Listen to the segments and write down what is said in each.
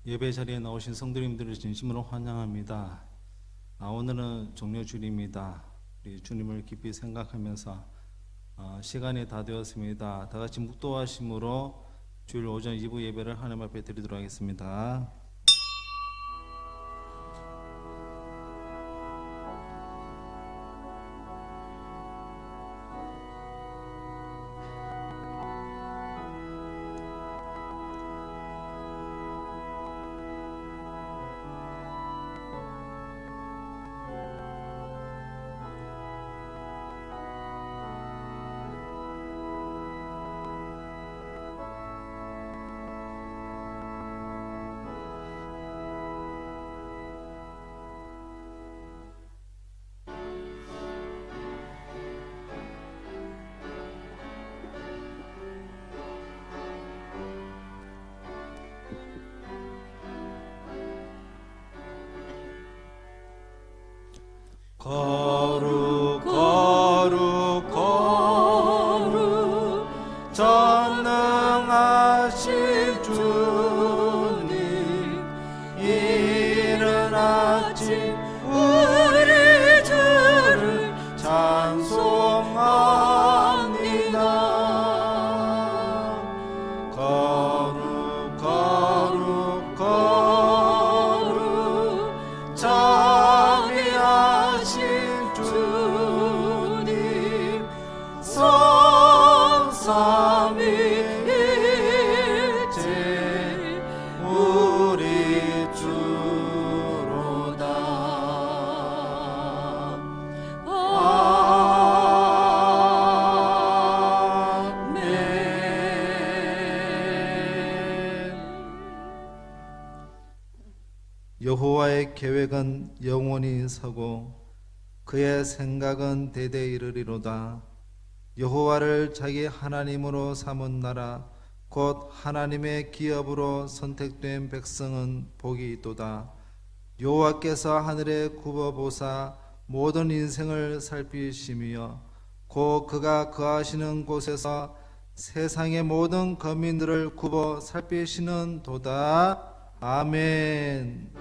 예배 자리에 나오신 성도님들을 진심으로 환영합니다. 오늘은 종료주일입니다. 우리 주님을 깊이 생각하면서 시간이 다 되었습니다. 다 같이 묵도하심으로 주일 오전 2부 예배를 하나님 앞에 드리도록 하겠습니다. 거룩 거룩 거룩 전능하신 주님, 이른 아침 우리 주를 찬송합니다. 거룩 거룩 거룩 주님, 성삼위일체 우리 주로다. 아멘. 여호와의 계획은 영원히 서고 그의 생각은 대대 이르리로다. 여호와를 자기 하나님으로 삼은 나라 곧 하나님의 기업으로 선택된 백성은 복이 있도다. 여호와께서 하늘에 굽어보사 모든 인생을 살피시며 곧 그가 거하시는 곳에서 세상의 모든 거민들을 굽어 살피시는 도다. 아멘.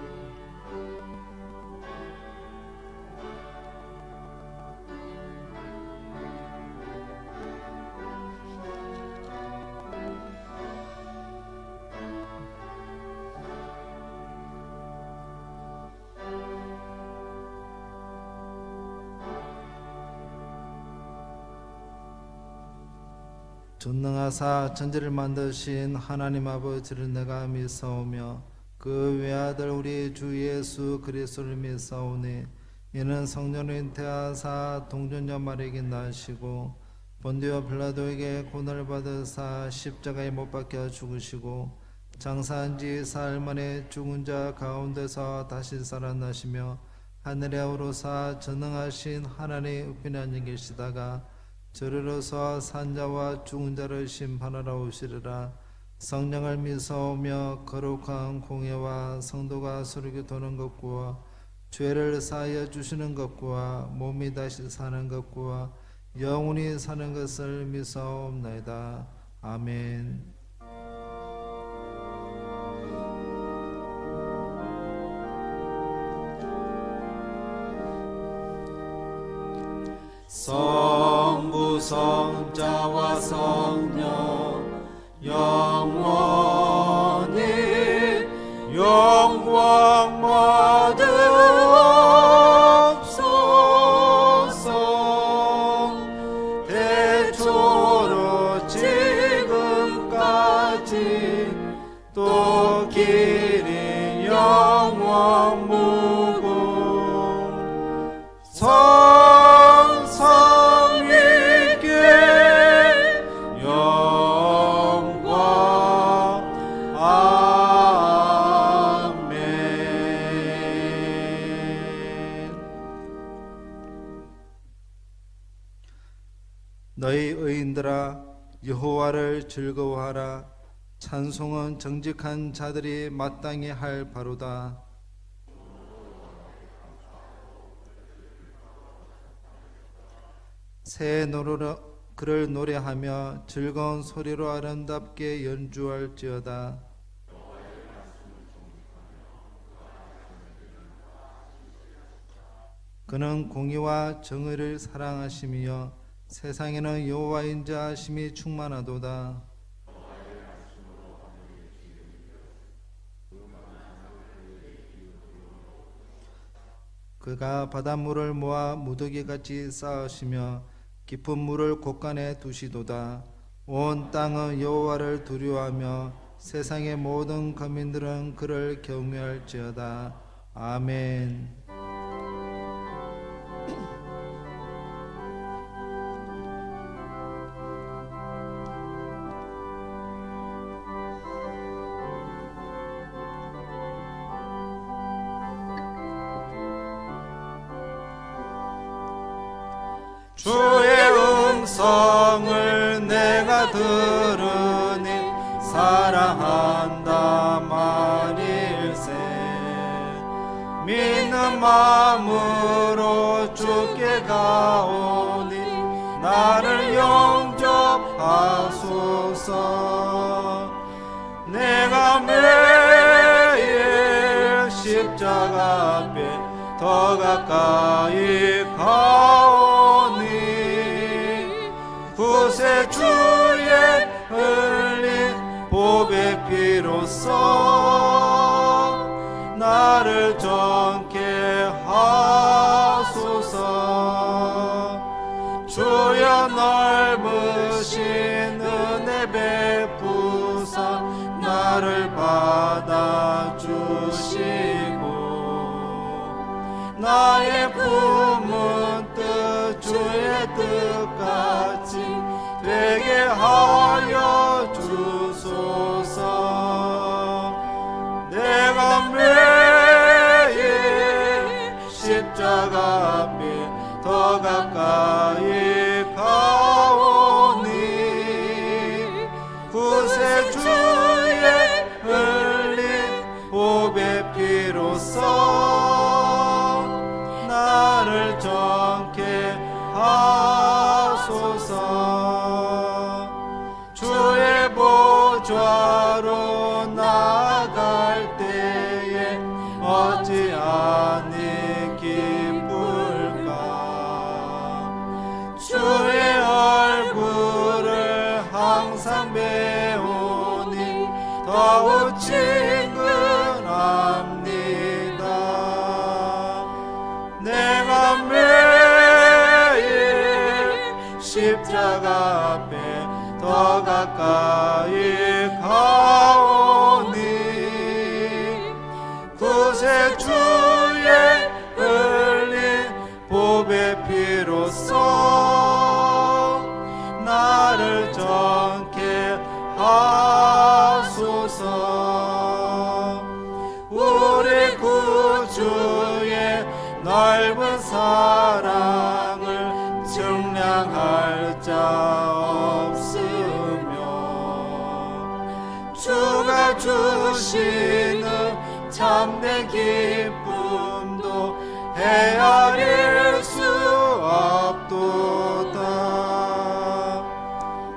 전능하사 천지를 만드신 하나님 아버지를 내가 믿사오며 그 외아들 우리 주 예수 그리스도를 믿사오니 이는 성령을 잉태하사 동정녀 마리아에게 나시고 본디오 빌라도에게 고난을 받으사 십자가에 못 박혀 죽으시고 장사한 지 사흘 만에 죽은 자 가운데서 다시 살아나시며 하늘에 오르사 전능하신 하나님의 우편에 앉아 계시다가 저리로서 산자와 죽은 자를 심판하러 오시리라. 성령을 믿사오며 거룩한 공예와 성도가 서로 도는 것과 죄를 사하여 주시는 것과 몸이 다시 사는 것과 영원히 사는 것을 믿사옵나이다. 아멘. 성부 성자와 성령 영원히 영광 받으옵소서. 대초로 지금까지 또 길이 영원 무궁 너희 의인들아 여호와를 즐거워하라. 찬송은 정직한 자들이 마땅히 할 바로다. 새 노래로 그를 노래하며 즐거운 소리로 아름답게 연주할지어다. 그는 공의와 정의를 사랑하시며 세상에는 여호와의 인자하심이 충만하도다. 그가 바닷물을 모아 무더기같이 쌓으시며 깊은 물을 곳간에 두시도다. 온 땅은 여호와를 두려워하며 세상의 모든 거민들은 그를 경외할지어다. 아멘. 주의 음성을 내가 들으니 사랑한다 만일세. 믿는 마음으로 주께 가오니 나를 영접하소서. 내가 매일 십자가 앞에 더 가까이 가오니 구세 주의 흘린 보배 피로써 나를 정케 하소서. 주여 넓으신 은혜 베푸사 나를 받아주시고 나의 품은 뜻 주의 뜻같이 되게 하여 주소서. 내가 매일 십자가 앞에 더 가까이 가오니 구세 주의 흘린 보배 피로써 나를 정케 하소서. 주의 보좌로 나아갈 때에 어찌하니 기쁠까. 주의 얼굴을 항상 배우니 더욱 친근합니다. 내가 매일 십자가 앞에 더 가까이 가오니 구세 주의 흘린 보배 피로써 나를 정케 하소서. 우리 구주의 넓은 사랑을 증량할 자 없으며 주가 주시는 참된 기쁨도 헤아릴 수 없도다.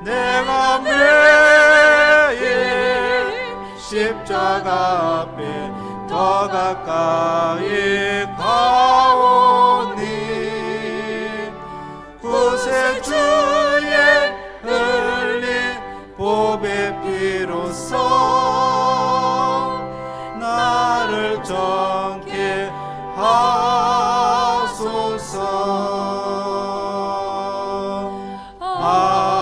내가 매일 십자가 앞에 더 가까이 가오니 구세 주의 흘린 보배 피로써 나를 정케 하소서. 아멘.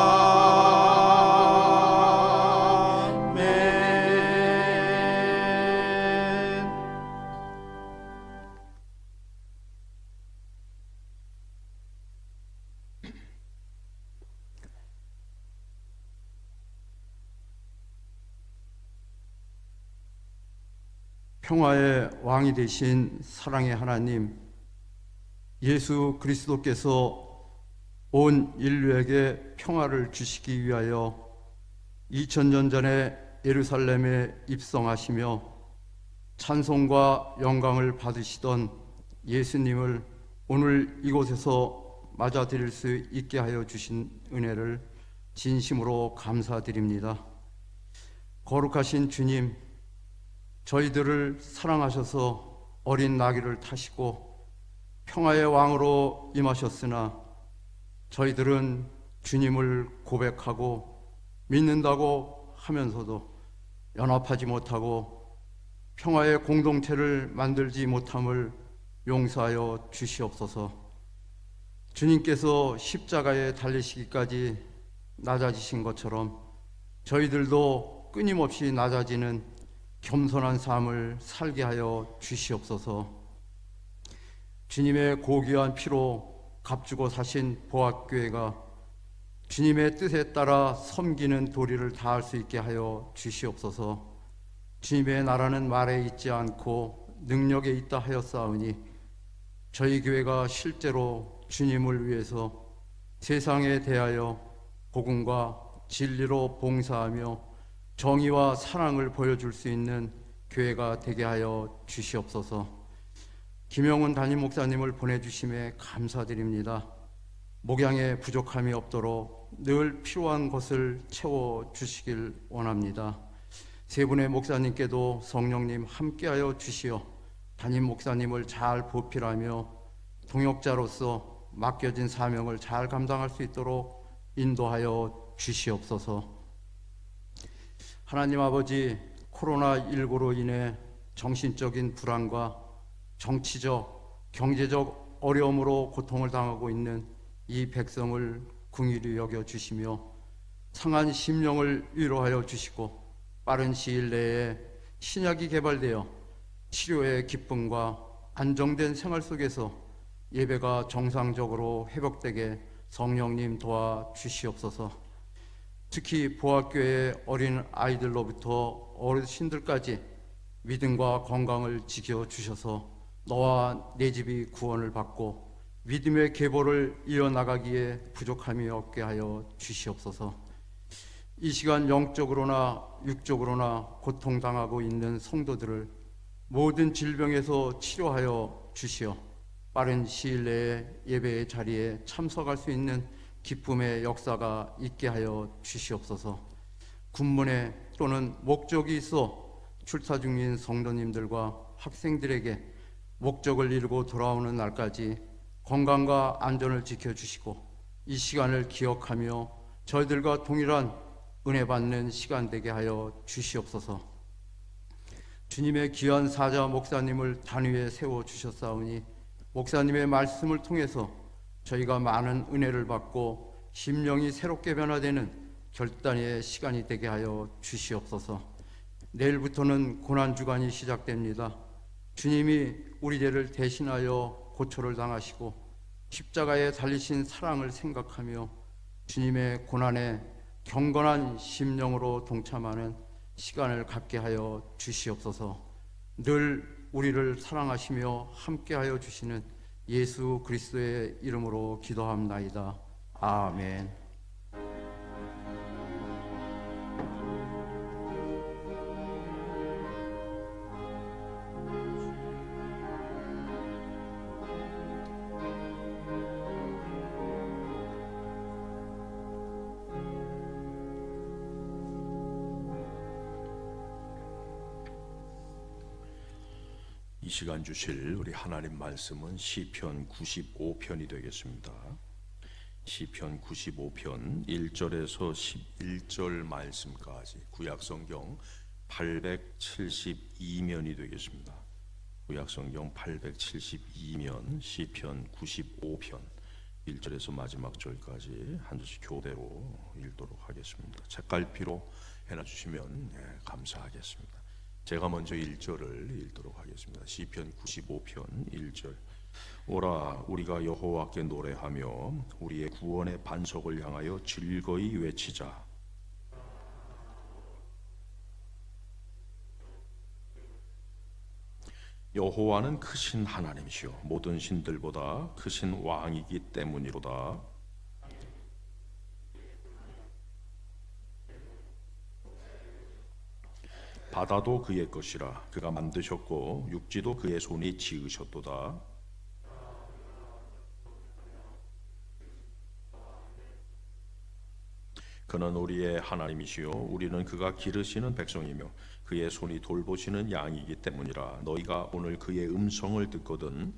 평화의 왕이 되신 사랑의 하나님, 예수 그리스도께서 온 인류에게 평화를 주시기 위하여 2000년 전에 예루살렘에 입성하시며 찬송과 영광을 받으시던 예수님을 오늘 이곳에서 맞아드릴 수 있게 하여 주신 은혜를 진심으로 감사드립니다. 거룩하신 주님, 저희들을 사랑하셔서 어린 나귀를 타시고 평화의 왕으로 임하셨으나 저희들은 주님을 고백하고 믿는다고 하면서도 연합하지 못하고 평화의 공동체를 만들지 못함을 용서하여 주시옵소서. 주님께서 십자가에 달리시기까지 낮아지신 것처럼 저희들도 끊임없이 낮아지는 겸손한 삶을 살게 하여 주시옵소서. 주님의 고귀한 피로 값주고 사신 보학교회가 주님의 뜻에 따라 섬기는 도리를 다할 수 있게 하여 주시옵소서. 주님의 나라는 말에 있지 않고 능력에 있다 하였사오니 저희 교회가 실제로 주님을 위해서 세상에 대하여 복음과 진리로 봉사하며 정의와 사랑을 보여줄 수 있는 교회가 되게 하여 주시옵소서. 김영훈 담임 목사님을 보내주심에 감사드립니다. 목양에 부족함이 없도록 늘 필요한 것을 채워주시길 원합니다. 세 분의 목사님께도 성령님 함께하여 주시어 담임 목사님을 잘 보필하며 동역자로서 맡겨진 사명을 잘 감당할 수 있도록 인도하여 주시옵소서. 하나님 아버지, 코로나19로 인해 정신적인 불안과 정치적, 경제적 어려움으로 고통을 당하고 있는 이 백성을 긍휼히 여겨주시며 상한 심령을 위로하여 주시고 빠른 시일 내에 신약이 개발되어 치료의 기쁨과 안정된 생활 속에서 예배가 정상적으로 회복되게 성령님 도와주시옵소서. 특히 보학교의 어린 아이들로부터 어르신들까지 믿음과 건강을 지켜주셔서 너와 내 집이 구원을 받고 믿음의 계보를 이어나가기에 부족함이 없게 하여 주시옵소서. 이 시간 영적으로나 육적으로나 고통당하고 있는 성도들을 모든 질병에서 치료하여 주시어 빠른 시일 내에 예배의 자리에 참석할 수 있는 기쁨의 역사가 있게 하여 주시옵소서. 군문에 또는 목적이 있어 출타 중인 성도님들과 학생들에게 목적을 이루고 돌아오는 날까지 건강과 안전을 지켜주시고 이 시간을 기억하며 저희들과 동일한 은혜 받는 시간 되게 하여 주시옵소서. 주님의 귀한 사자 목사님을 단위에 세워주셨사오니 목사님의 말씀을 통해서 저희가 많은 은혜를 받고 심령이 새롭게 변화되는 결단의 시간이 되게 하여 주시옵소서. 내일부터는 고난주간이 시작됩니다. 주님이 우리 죄를 대신하여 고초를 당하시고 십자가에 달리신 사랑을 생각하며 주님의 고난에 경건한 심령으로 동참하는 시간을 갖게 하여 주시옵소서. 늘 우리를 사랑하시며 함께하여 주시는 예수 그리스도의 이름으로 기도합나이다. 아멘. 이 시간 주실 우리 하나님 말씀은 시편 95편이 되겠습니다. 시편 95편 1절에서 11절 말씀까지 구약성경 872면이 되겠습니다. 구약성경 872면 시편 95편 1절에서 마지막 절까지 한 절씩 교대로 읽도록 하겠습니다. 책갈피로 해놔주시면 감사하겠습니다. 제가 먼저 1절을 읽도록 하겠습니다. 시편 95편 1절. 오라 우리가 여호와께 노래하며 우리의 구원의 반석을 향하여 즐거이 외치자. 여호와는 크신 하나님이시요 모든 신들보다 크신 왕이기 때문이로다. 바다도 그의 것이라 그가 만드셨고 육지도 그의 손이 지으셨도다. 그는 우리의 하나님이시요 우리는 그가 기르시는 백성이며 그의 손이 돌보시는 양이기 때문이라. 너희가 오늘 그의 음성을 듣거든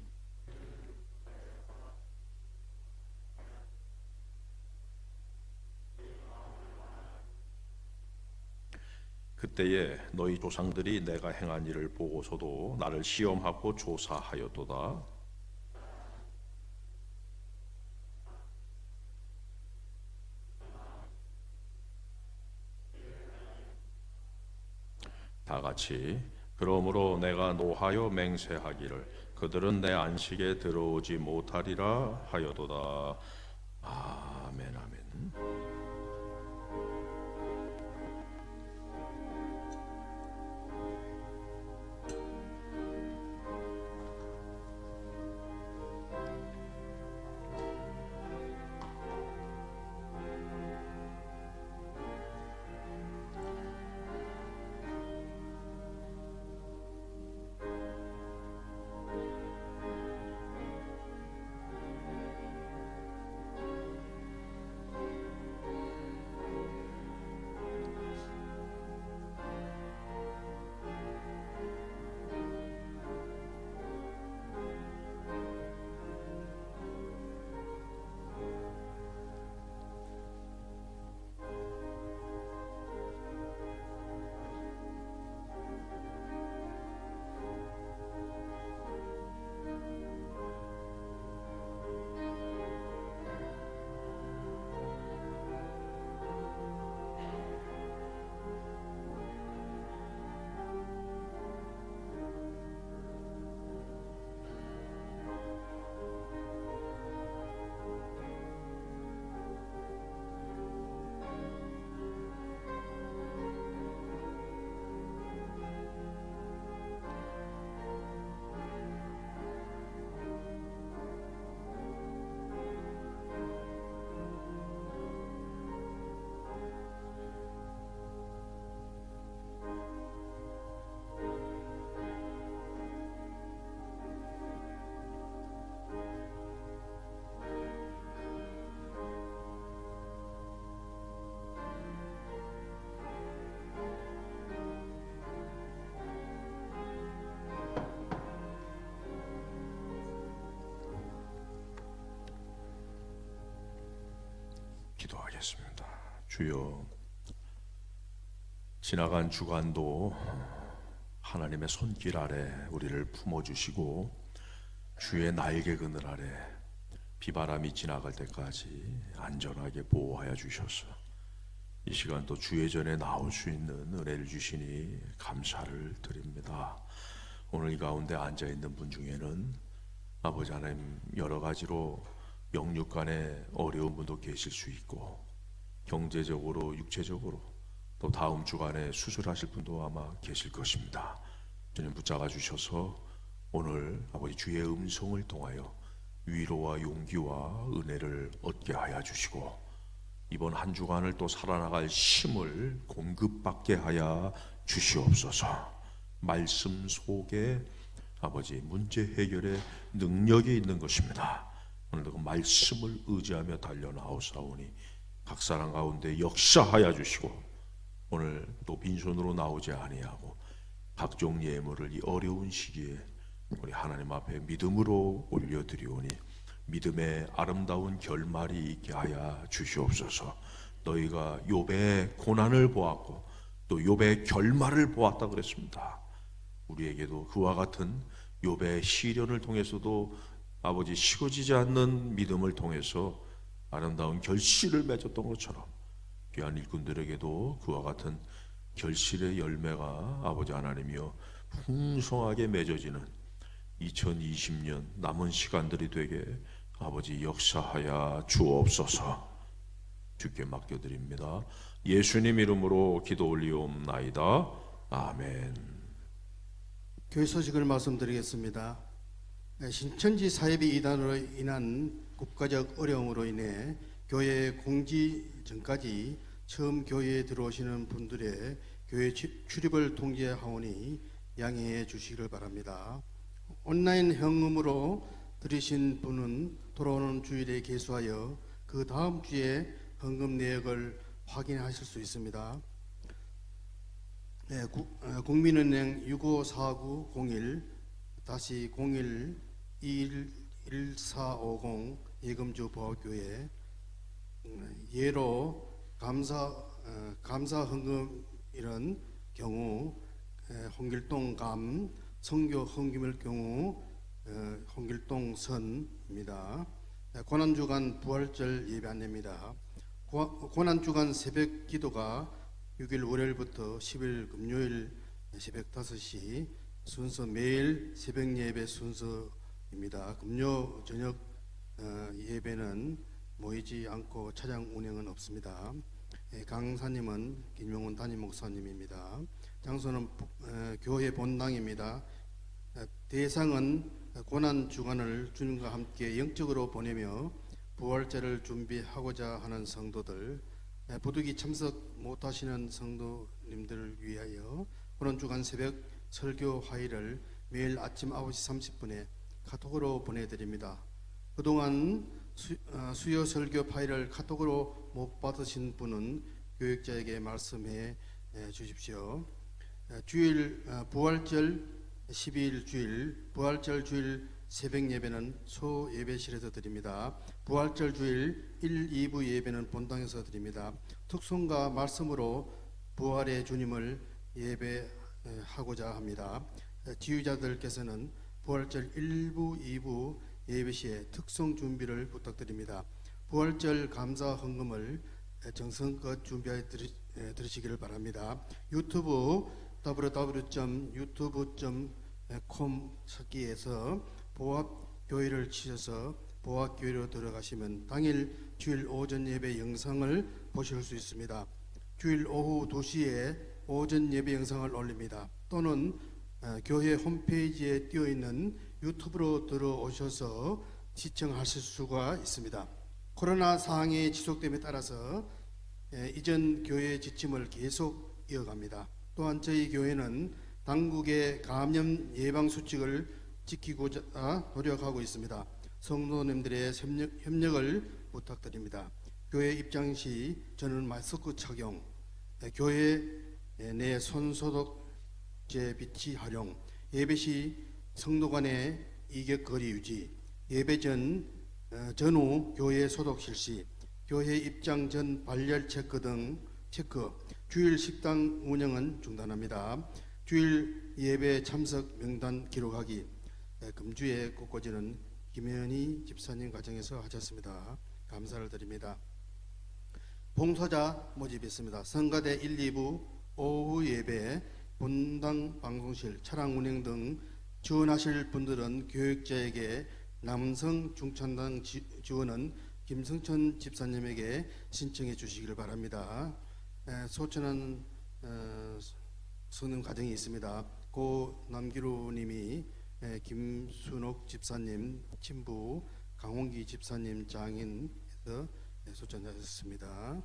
그때에 너희 조상들이 내가 행한 일을 보고서도 나를 시험하고 조사하였도다. 다 같이 그러므로 내가 노하여 맹세하기를 그들은 내 안식에 들어오지 못하리라 하여도다. 아멘 아멘. 기도하겠습니다. 주여, 지나간 주간도 하나님의 손길 아래 우리를 품어주시고 주의 날개 그늘 아래 비바람이 지나갈 때까지 안전하게 보호하여 주셔서 이 시간도 주의 전에 나올 수 있는 은혜를 주시니 감사를 드립니다. 오늘 이 가운데 앉아있는 분 중에는 아버지 하나님 여러 가지로 영육 간의 어려운 분도 계실 수 있고 경제적으로 육체적으로 또 다음 주간에 수술하실 분도 아마 계실 것입니다. 주님 붙잡아 주셔서 오늘 아버지 주의 음성을 통하여 위로와 용기와 은혜를 얻게 하여 주시고 이번 한 주간을 또 살아나갈 힘을 공급받게 하여 주시옵소서. 말씀 속에 아버지 문제 해결의 능력이 있는 것입니다. 오늘도 그 말씀을 의지하며 달려나오사오니 각 사람 가운데 역사하여 주시고 오늘 또 빈손으로 나오지 아니하고 각종 예물을 이 어려운 시기에 우리 하나님 앞에 믿음으로 올려드리오니 믿음의 아름다운 결말이 있게 하여 주시옵소서. 너희가 욥의 고난을 보았고 또 욥의 결말을 보았다 그랬습니다. 우리에게도 그와 같은 욥의 시련을 통해서도 아버지 식어지지 않는 믿음을 통해서 아름다운 결실을 맺었던 것처럼 귀한 일꾼들에게도 그와 같은 결실의 열매가 아버지 하나님이여 풍성하게 맺어지는 2020년 남은 시간들이 되게 아버지 역사하여 주옵소서. 주께 맡겨드립니다. 예수님 이름으로 기도 올리옵나이다. 아멘. 교회 소식을 말씀드리겠습니다. 신천지 사회비 이단으로 인한 국가적 어려움으로 인해 교회 공지 전까지 처음 교회에 들어오시는 분들의 교회 출입을 통제하오니 양해해 주시기를 바랍니다. 온라인 현금으로 들으신 분은 돌아오는 주일에 개수하여 그 다음 주에 헌금 내역을 확인하실 수 있습니다. 국민은행 654901-011450 예금주 보학교회 예로 감사 헌금 이런 경우 홍길동 감, 성교 헌금일 경우 홍길동 선입니다. 고난주간 부활절 예배 안내입니다. 고난주간 새벽 기도가 6일 월요일부터 10일 금요일 새벽 5시 순서 매일 새벽 예배 순서입니다. 금요 저녁 예배는 모이지 않고 차량 운행은 없습니다. 강사님은 김용훈 담임 목사님입니다. 장소는 교회 본당입니다. 대상은 고난 주간을 주님과 함께 영적으로 보내며 부활절을 준비하고자 하는 성도들, 부득이 참석 못하시는 성도님들을 위하여 고난 주간 새벽 설교 화의를 매일 아침 9시 30분에 카톡으로 보내드립니다. 그동안 수요 설교 파일을 카톡으로 못 받으신 분은 교육자에게 말씀해 주십시오. 주일 부활절 12일 주일 부활절 주일 새벽 예배는 소 예배실에서 드립니다. 부활절 주일 1, 2부 예배는 본당에서 드립니다. 특송과 말씀으로 부활의 주님을 예배하고자 합니다. 지휘자들께서는 부활절 1부, 2부 예배 시에 특송 준비를 부탁드립니다. 부활절 감사 헌금을 정성껏 준비해 들으시기를 바랍니다. 유튜브 www.youtube.com 찾기에서 보합교회를 치셔서 보합교회로 들어가시면 당일 주일 오전 예배 영상을 보실 수 있습니다. 주일 오후 2시에 오전 예배 영상을 올립니다. 또는 교회 홈페이지에 띄어있는 유튜브로 들어오셔서 시청하실 수가 있습니다. 코로나 상황의 지속됨에 따라서 이전 교회의 지침을 계속 이어갑니다. 또한 저희 교회는 당국의 감염 예방 수칙을 지키고자 노력하고 있습니다. 성도님들의 협력을 부탁드립니다. 교회 입장 시 저는 마스크 착용, 교회 내 손소독제 비치 활용, 예배 시 성도 간의 이격 거리 유지, 예배 전후 교회 소독 실시, 교회 입장 전 발열 체크 등 체크, 주일 식당 운영은 중단합니다. 주일 예배 참석 명단 기록하기, 금주의 꽃꽂이는 김현희 집사님 과정에서 하셨습니다. 감사를 드립니다. 봉사자 모집했습니다. 성가대 1, 2부 오후 예배, 본당 방송실, 차량 운행 등 지원하실 분들은 교육자에게 남성 중천당 지원은 김성천 집사님에게 신청해 주시기를 바랍니다. 소천한 성능 과정이 있습니다. 고 남기루 님이 김순옥 집사님 친부, 강홍기 집사님 장인에서 소천하셨습니다.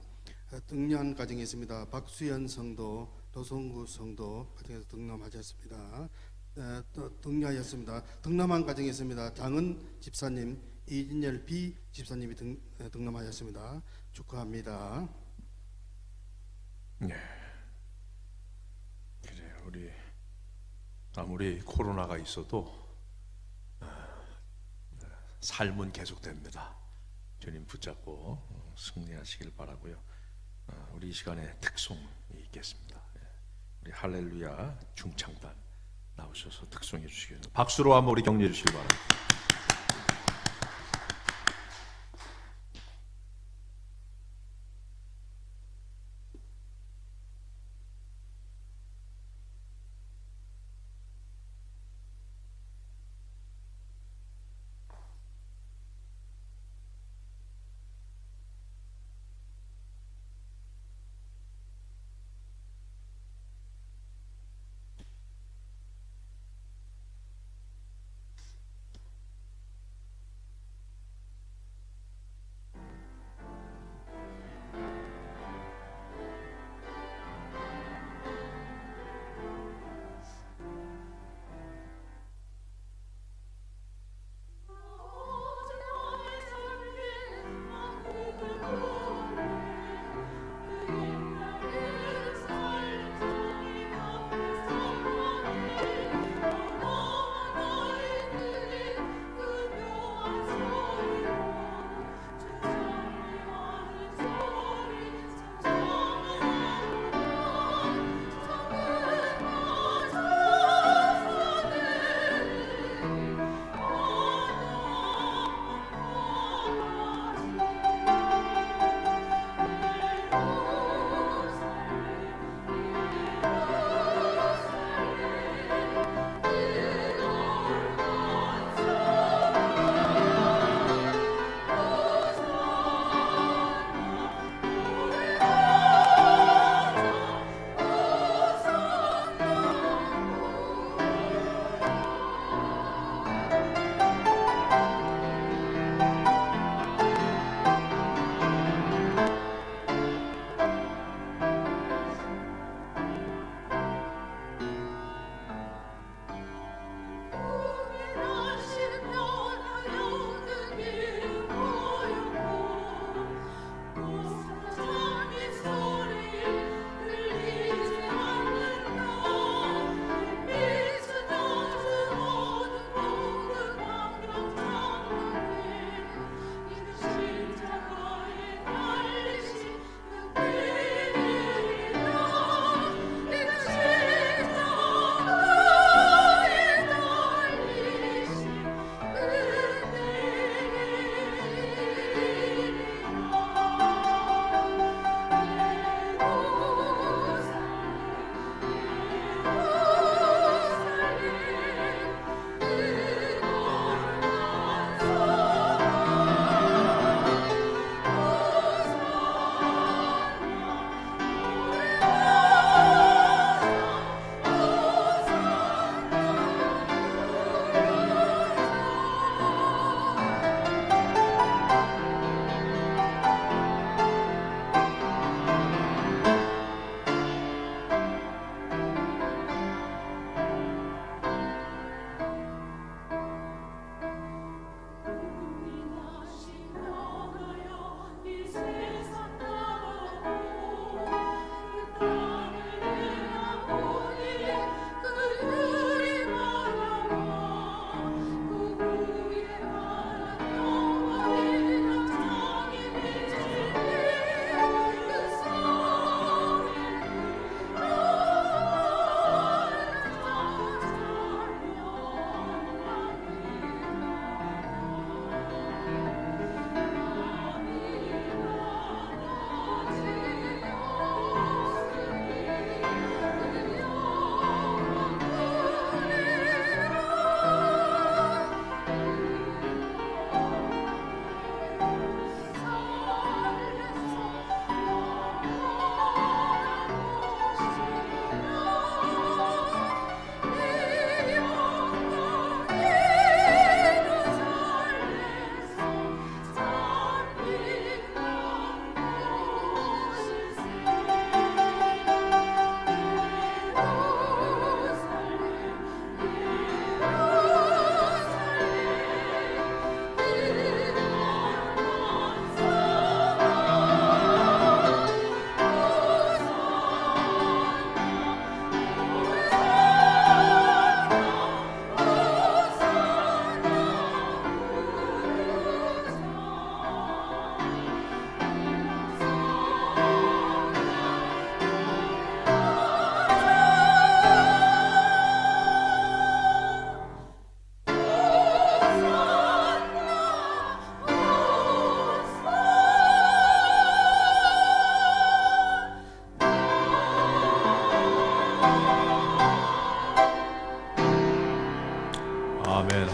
등려한 과정이 있습니다. 박수연 성도, 도성구 성도 과정에서 등록하셨습니다. 등려하셨습니다. 등록한 과정이 있습니다. 장은 집사님, 이진열 B 집사님이 등록하셨습니다. 축하합니다. 네. 그래, 우리 아무리 코로나가 있어도 삶은 계속됩니다. 주님 붙잡고 승리하시길 바라고요. 우리 이 시간에 특송이 있겠습니다. 우리 할렐루야 중창단 나오셔서 특송해 주시겠습니다. 박수로 한번 우리 격려해 주시기 바랍니다.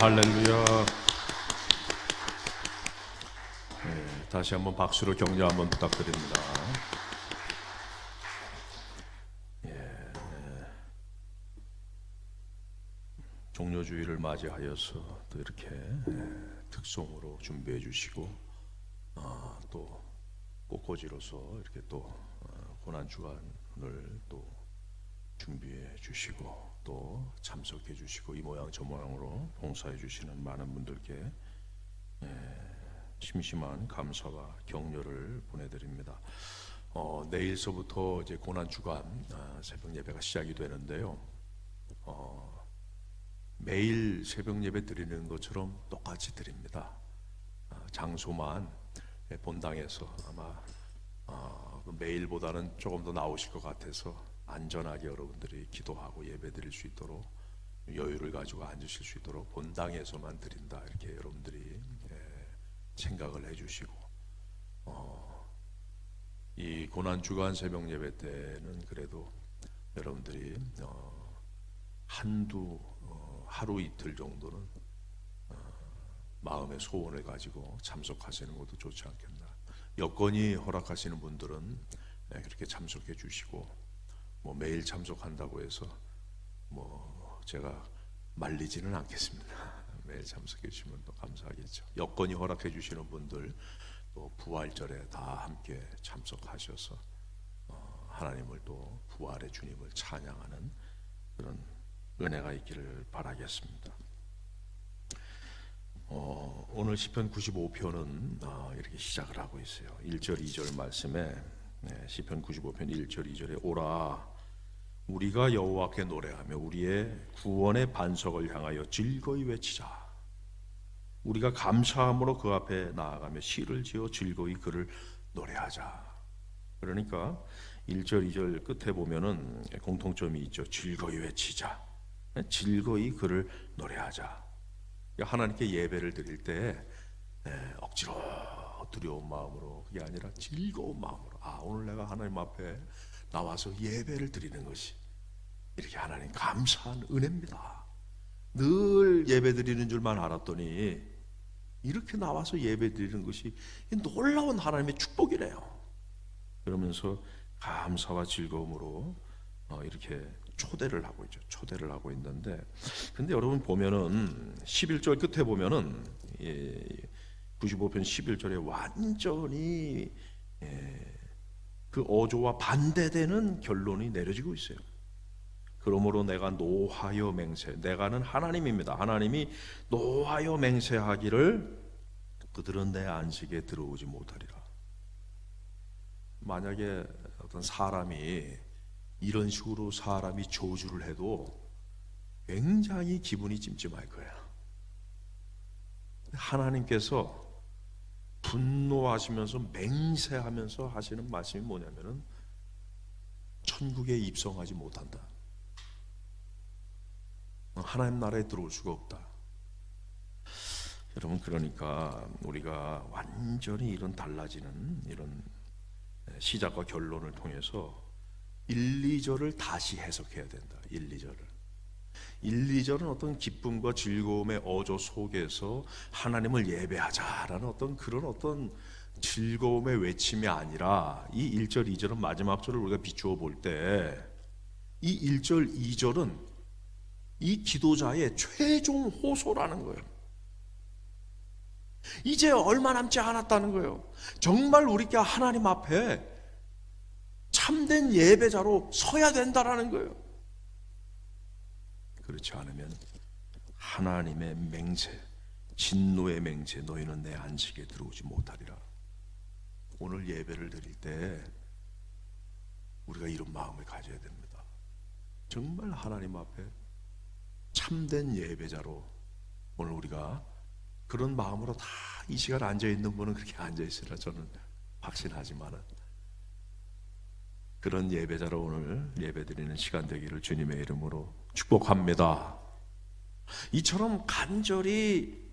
할렐루야. 다시 한번 박수로 격려 한번 부탁드립니다. 종료주의를 맞이하여서 또 이렇게 특송으로 준비해 주시고 또 꽃꽂이로서 이렇게 또 고난주간을 또 준비해 주시고 또 참석해 주시고 이 모양 저 모양으로 봉사해 주시는 많은 분들께 심심한 감사와 격려를 보내드립니다. 내일서부터 이제 고난주간 새벽 예배가 시작이 되는데요. 매일 새벽 예배 드리는 것처럼 똑같이 드립니다. 장소만 본당에서 아마 매일보다는 조금 더 나오실 것 같아서 안전하게 여러분들이 기도하고 예배 드릴 수 있도록 여유를 가지고 앉으실 수 있도록 본당에서만 드린다 이렇게 여러분들이 생각을 해주시고 이 고난주간 새벽 예배 때는 그래도 여러분들이 하루 이틀 정도는 마음의 소원을 가지고 참석하시는 것도 좋지 않겠나. 여건이 허락하시는 분들은 그렇게 참석해 주시고 뭐 매일 참석한다고 해서 뭐 제가 말리지는 않겠습니다. 매일 참석해 주시면 또 감사하겠죠. 여건이 허락해 주시는 분들 또 부활절에 다 함께 참석하셔서 하나님을 또 부활의 주님을 찬양하는 그런 은혜가 있기를 바라겠습니다. 오늘 시편 95편은 이렇게 시작을 하고 있어요. 1절 2절 말씀에 시편 95편 1절 2절에 오라 우리가 여호와께 노래하며 우리의 구원의 반석을 향하여 즐거이 외치자. 우리가 감사함으로 그 앞에 나아가며 시를 지어 즐거이 그를 노래하자. 그러니까 1절 2절 끝에 보면은 공통점이 있죠. 즐거이 외치자. 즐거이 그를 노래하자. 하나님께 예배를 드릴 때 억지로 두려운 마음으로 그게 아니라 즐거운 마음으로 오늘 내가 하나님 앞에 나와서 예배를 드리는 것이 이렇게 하나님 감사한 은혜입니다. 늘 예배 드리는 줄만 알았더니 이렇게 나와서 예배 드리는 것이 놀라운 하나님의 축복이래요. 그러면서 감사와 즐거움으로 이렇게 초대를 하고 있죠. 초대를 하고 있는데 근데 여러분 보면은 11절 끝에 보면은 95편 11절에 완전히 그 어조와 반대되는 결론이 내려지고 있어요. 그러므로 내가 노하여 맹세. 내가는 하나님입니다. 하나님이 노하여 맹세하기를 그들은 내 안식에 들어오지 못하리라. 만약에 어떤 사람이 이런 식으로 사람이 저주를 해도 굉장히 기분이 찜찜할 거예요. 하나님께서 분노하시면서 맹세하면서 하시는 말씀이 뭐냐면은 천국에 입성하지 못한다. 하나님 나라에 들어올 수가 없다. 여러분 그러니까 우리가 완전히 이런 달라지는 이런 시작과 결론을 통해서 1, 2절을 다시 해석해야 된다. 1, 2절을. 1, 2절은 어떤 기쁨과 즐거움의 어조 속에서 하나님을 예배하자라는 그런 어떤 즐거움의 외침이 아니라 이 1절, 2절은 마지막 절을 우리가 비추어 볼 때 이 1절, 2절은 이 기도자의 최종 호소라는 거예요. 이제 얼마 남지 않았다는 거예요. 정말 우리가 하나님 앞에 참된 예배자로 서야 된다라는 거예요. 그렇지 않으면 하나님의 맹세, 진노의 맹세, 너희는 내 안식에 들어오지 못하리라. 오늘 예배를 드릴 때 우리가 이런 마음을 가져야 됩니다. 정말 하나님 앞에 참된 예배자로 오늘 우리가 그런 마음으로 다 이 시간 앉아있는 분은 그렇게 앉아있으라 저는 확신하지만은 그런 예배자로 오늘 예배드리는 시간 되기를 주님의 이름으로 축복합니다. 이처럼 간절히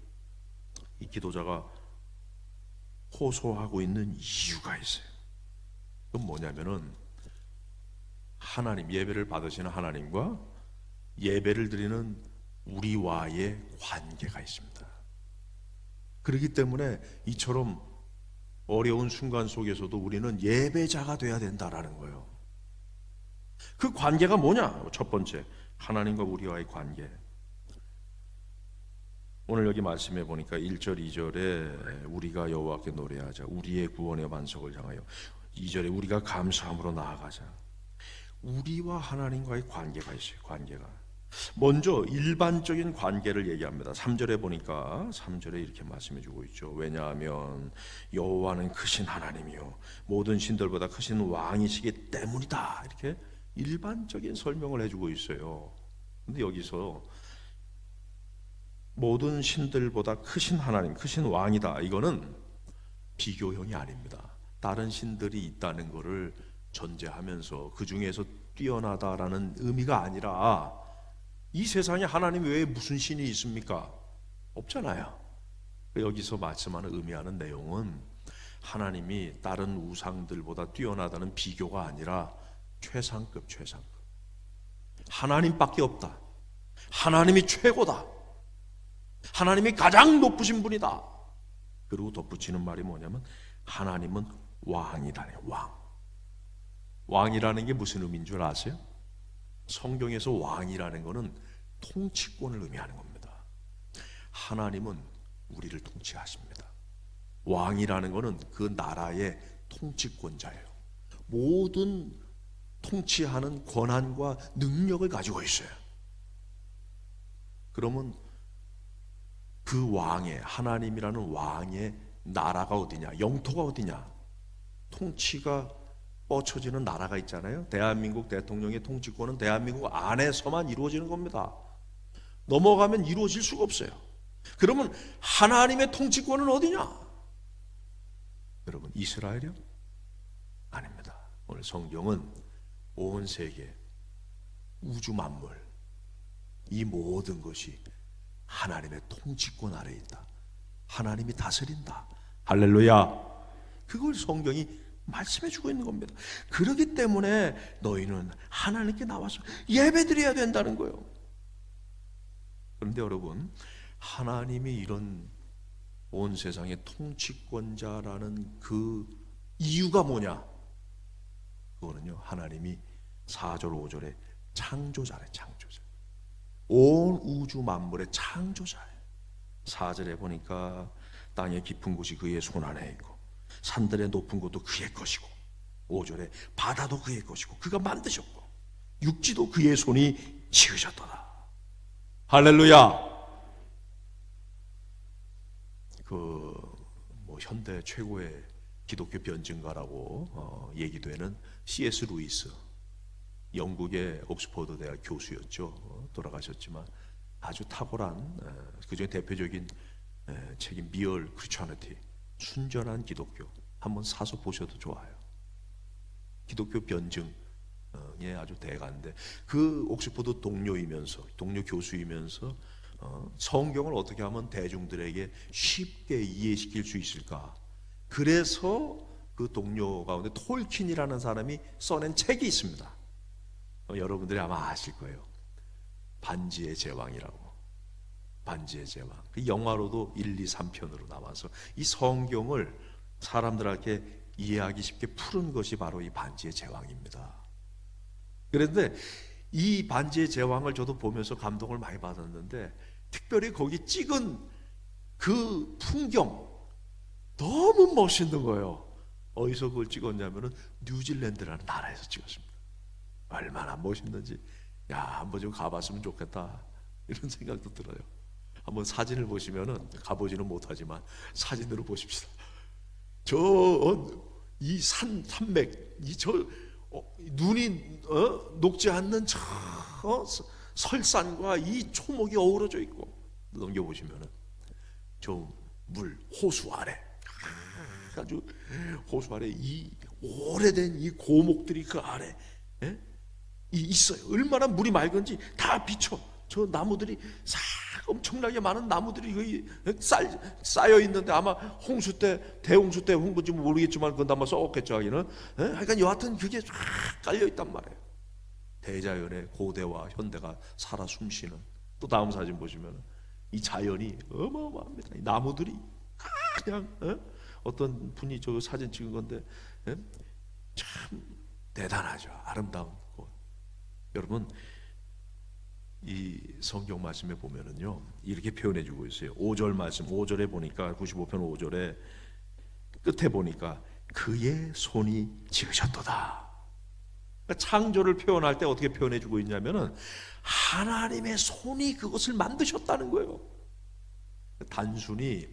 이 기도자가 호소하고 있는 이유가 있어요. 그건 뭐냐면은 하나님, 예배를 받으시는 하나님과 예배를 드리는 우리와의 관계가 있습니다. 그렇기 때문에 이처럼 어려운 순간 속에서도 우리는 예배자가 돼야 된다라는 거예요. 그 관계가 뭐냐? 첫 번째, 하나님과 우리와의 관계. 오늘 여기 말씀해 보니까 1절 2절에 우리가 여호와께 노래하자, 우리의 구원의 반석을 향하여. 2절에 우리가 감사함으로 나아가자. 우리와 하나님과의 관계가 있어요. 관계가. 먼저 일반적인 관계를 얘기합니다. 3절에 보니까 3절에 이렇게 말씀해 주고 있죠. 왜냐하면 여호와는 크신 하나님이요 모든 신들보다 크신 왕이시기 때문이다. 이렇게 일반적인 설명을 해주고 있어요. 근데 여기서 모든 신들보다 크신 하나님, 크신 왕이다, 이거는 비교형이 아닙니다. 다른 신들이 있다는 것을 전제하면서 그 중에서 뛰어나다라는 의미가 아니라, 이 세상에 하나님 외에 무슨 신이 있습니까? 없잖아요. 여기서 말씀하는 의미하는 내용은 하나님이 다른 우상들보다 뛰어나다는 비교가 아니라 최상급. 하나님밖에 없다. 하나님이 최고다. 하나님이 가장 높으신 분이다. 그리고 덧붙이는 말이 뭐냐면 하나님은 왕이다. 왕이라는 게 무슨 의미인 줄 아세요? 성경에서 왕이라는 것은 통치권을 의미하는 겁니다. 하나님은 우리를 통치하십니다. 왕이라는 것은 그 나라의 통치권자예요. 모든 통치하는 권한과 능력을 가지고 있어요. 그러면 그 왕의, 하나님이라는 왕의 나라가 어디냐? 영토가 어디냐? 통치가 뻗쳐지는 나라가 있잖아요. 대한민국 대통령의 통치권은 대한민국 안에서만 이루어지는 겁니다. 넘어가면 이루어질 수가 없어요. 그러면 하나님의 통치권은 어디냐? 여러분, 이스라엘이요? 아닙니다. 오늘 성경은 온 세계, 우주 만물, 이 모든 것이 하나님의 통치권 아래에 있다. 하나님이 다스린다. 할렐루야. 그걸 성경이 말씀해 주고 있는 겁니다. 그렇기 때문에 너희는 하나님께 나와서 예배드려야 된다는 거예요. 그런데 여러분, 하나님이 이런 온 세상의 통치권자라는 그 이유가 뭐냐? 그거는요, 하나님이 4절 5절에 창조자래. 온 우주 만물의 창조자예요. 4절에 보니까 땅의 깊은 곳이 그의 손 안에 있고 산들의 높은 곳도 그의 것이고, 5절에 바다도 그의 것이고 그가 만드셨고 육지도 그의 손이 지으셨더라. 할렐루야. 현대 최고의 기독교 변증가라고 얘기되는 C.S. 루이스, 영국의 옥스퍼드 대학 교수였죠. 돌아가셨지만 아주 탁월한, 그중에 대표적인 책인 미얼 크리스천리티, 순전한 기독교, 한번 사서 보셔도 좋아요. 기독교 변증의 아주 대가인데, 그 옥스퍼드 동료 교수이면서 성경을 어떻게 하면 대중들에게 쉽게 이해시킬 수 있을까? 그래서 그 동료 가운데 톨킨이라는 사람이 써낸 책이 있습니다. 여러분들이 아마 아실 거예요. 반지의 제왕이라고. 반지의 제왕. 그 영화로도 1, 2, 3편으로 나와서 이 성경을 사람들에게 이해하기 쉽게 푸른 것이 바로 이 반지의 제왕입니다. 그런데 이 반지의 제왕을 저도 보면서 감동을 많이 받았는데, 특별히 거기 찍은 그 풍경 너무 멋있는 거예요. 어디서 그걸 찍었냐면은 뉴질랜드라는 나라에서 찍었습니다. 얼마나 멋있는지, 야, 한번 좀 가봤으면 좋겠다, 이런 생각도 들어요. 한번 사진을 보시면은, 가보지는 못하지만 사진으로 보십시다. 이 산맥, 눈이 녹지 않는 설산과 이 초목이 어우러져 있고, 넘겨보시면은 저 물, 호수 아래, 아주 호수 아래 이 오래된 이 고목들이 그 아래 있어요. 얼마나 물이 맑은지 다 비쳐. 저 나무들이 엄청나게 많은 나무들이 쌓여 있는데, 아마 홍수 때, 대홍수 때 홍수인지 모르겠지만 그건 아마 썩었겠죠, 하기는. 하여간 여하튼 그게 쫙 깔려 있단 말이에요. 대자연의 고대와 현대가 살아 숨쉬는 또 다음 사진 보시면 이 자연이 어마어마합니다. 이 나무들이 그냥 어떤 분이 저 사진 찍은 건데 참 대단하죠. 아름다운 곳. 여러분 이 성경 말씀에 보면은요 이렇게 표현해 주고 있어요. 5절 말씀 5절에 보니까 95편 5절에 끝에 보니까 그의 손이 지으셨도다. 그러니까 창조를 표현할 때 어떻게 표현해 주고 있냐면은 하나님의 손이 그것을 만드셨다는 거예요. 단순히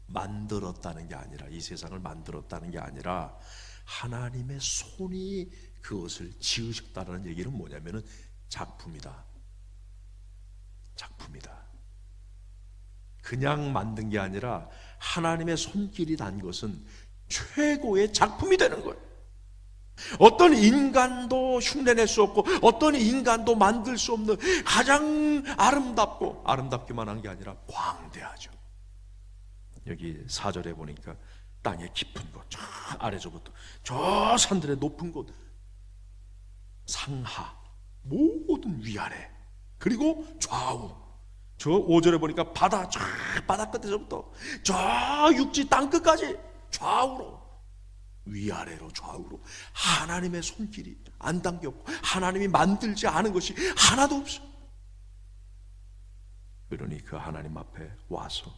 만들었다는 게 아니라 이 세상을 만들었다는 게 아니라 하나님의 손이 그것을 지으셨다는 얘기는 뭐냐면은 작품이다. 작품이다. 그냥 만든 게 아니라 하나님의 손길이 단 것은 최고의 작품이 되는 거예요. 어떤 인간도 흉내낼 수 없고 어떤 인간도 만들 수 없는 가장 아름답고 아름답기만 한 게 아니라 광대하죠. 여기 4절에 보니까 땅의 깊은 곳, 저 아래서부터 저 산들의 높은 곳, 상하, 모든 위아래, 그리고 좌우. 저 5절에 보니까 바다, 저 바다 끝에서부터 저 육지 땅 끝까지 좌우로, 위아래로 좌우로 하나님의 손길이 안 담겼고 하나님이 만들지 않은 것이 하나도 없어. 그러니 그 하나님 앞에 와서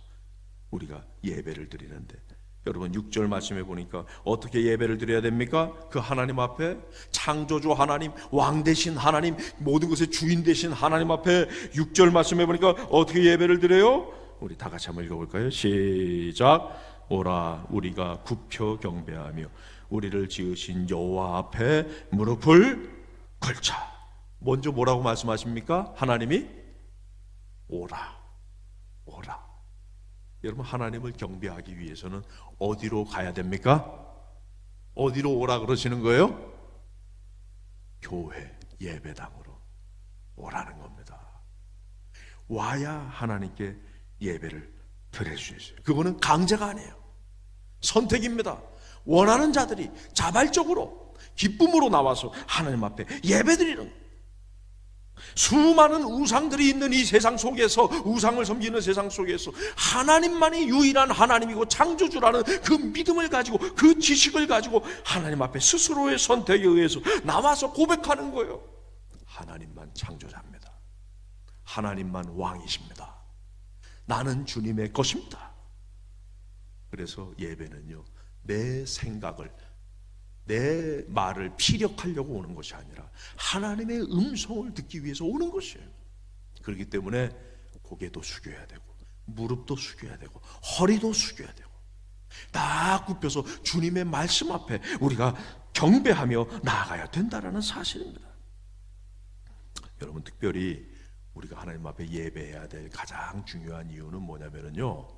우리가 예배를 드리는데, 여러분 6절 말씀에 보니까 어떻게 예배를 드려야 됩니까? 그 하나님 앞에, 창조주 하나님, 왕 되신 하나님, 모든 것의 주인 되신 하나님 앞에 6절 말씀에 보니까 어떻게 예배를 드려요? 우리 다 같이 한번 읽어볼까요? 시작. 오라 우리가 굽혀 경배하며 우리를 지으신 여호와 앞에 무릎을 꿇자. 먼저 뭐라고 말씀하십니까? 하나님이 오라, 오라. 여러분 하나님을 경배하기 위해서는 어디로 가야 됩니까? 어디로 오라 그러시는 거예요? 교회, 예배당으로 오라는 겁니다. 와야 하나님께 예배를 드릴 수 있어요. 그거는 강제가 아니에요. 선택입니다. 원하는 자들이 자발적으로 기쁨으로 나와서 하나님 앞에 예배드리는, 수많은 우상들이 있는 이 세상 속에서, 우상을 섬기는 세상 속에서 하나님만이 유일한 하나님이고 창조주라는 그 믿음을 가지고, 그 지식을 가지고 하나님 앞에 스스로의 선택에 의해서 나와서 고백하는 거예요. 하나님만 창조자입니다. 하나님만 왕이십니다. 나는 주님의 것입니다. 그래서 예배는요, 내 생각을, 내 말을 피력하려고 오는 것이 아니라 하나님의 음성을 듣기 위해서 오는 것이에요. 그렇기 때문에 고개도 숙여야 되고 무릎도 숙여야 되고 허리도 숙여야 되고 딱 굽혀서 주님의 말씀 앞에 우리가 경배하며 나아가야 된다는 사실입니다. 여러분 특별히 우리가 하나님 앞에 예배해야 될 가장 중요한 이유는 뭐냐면요,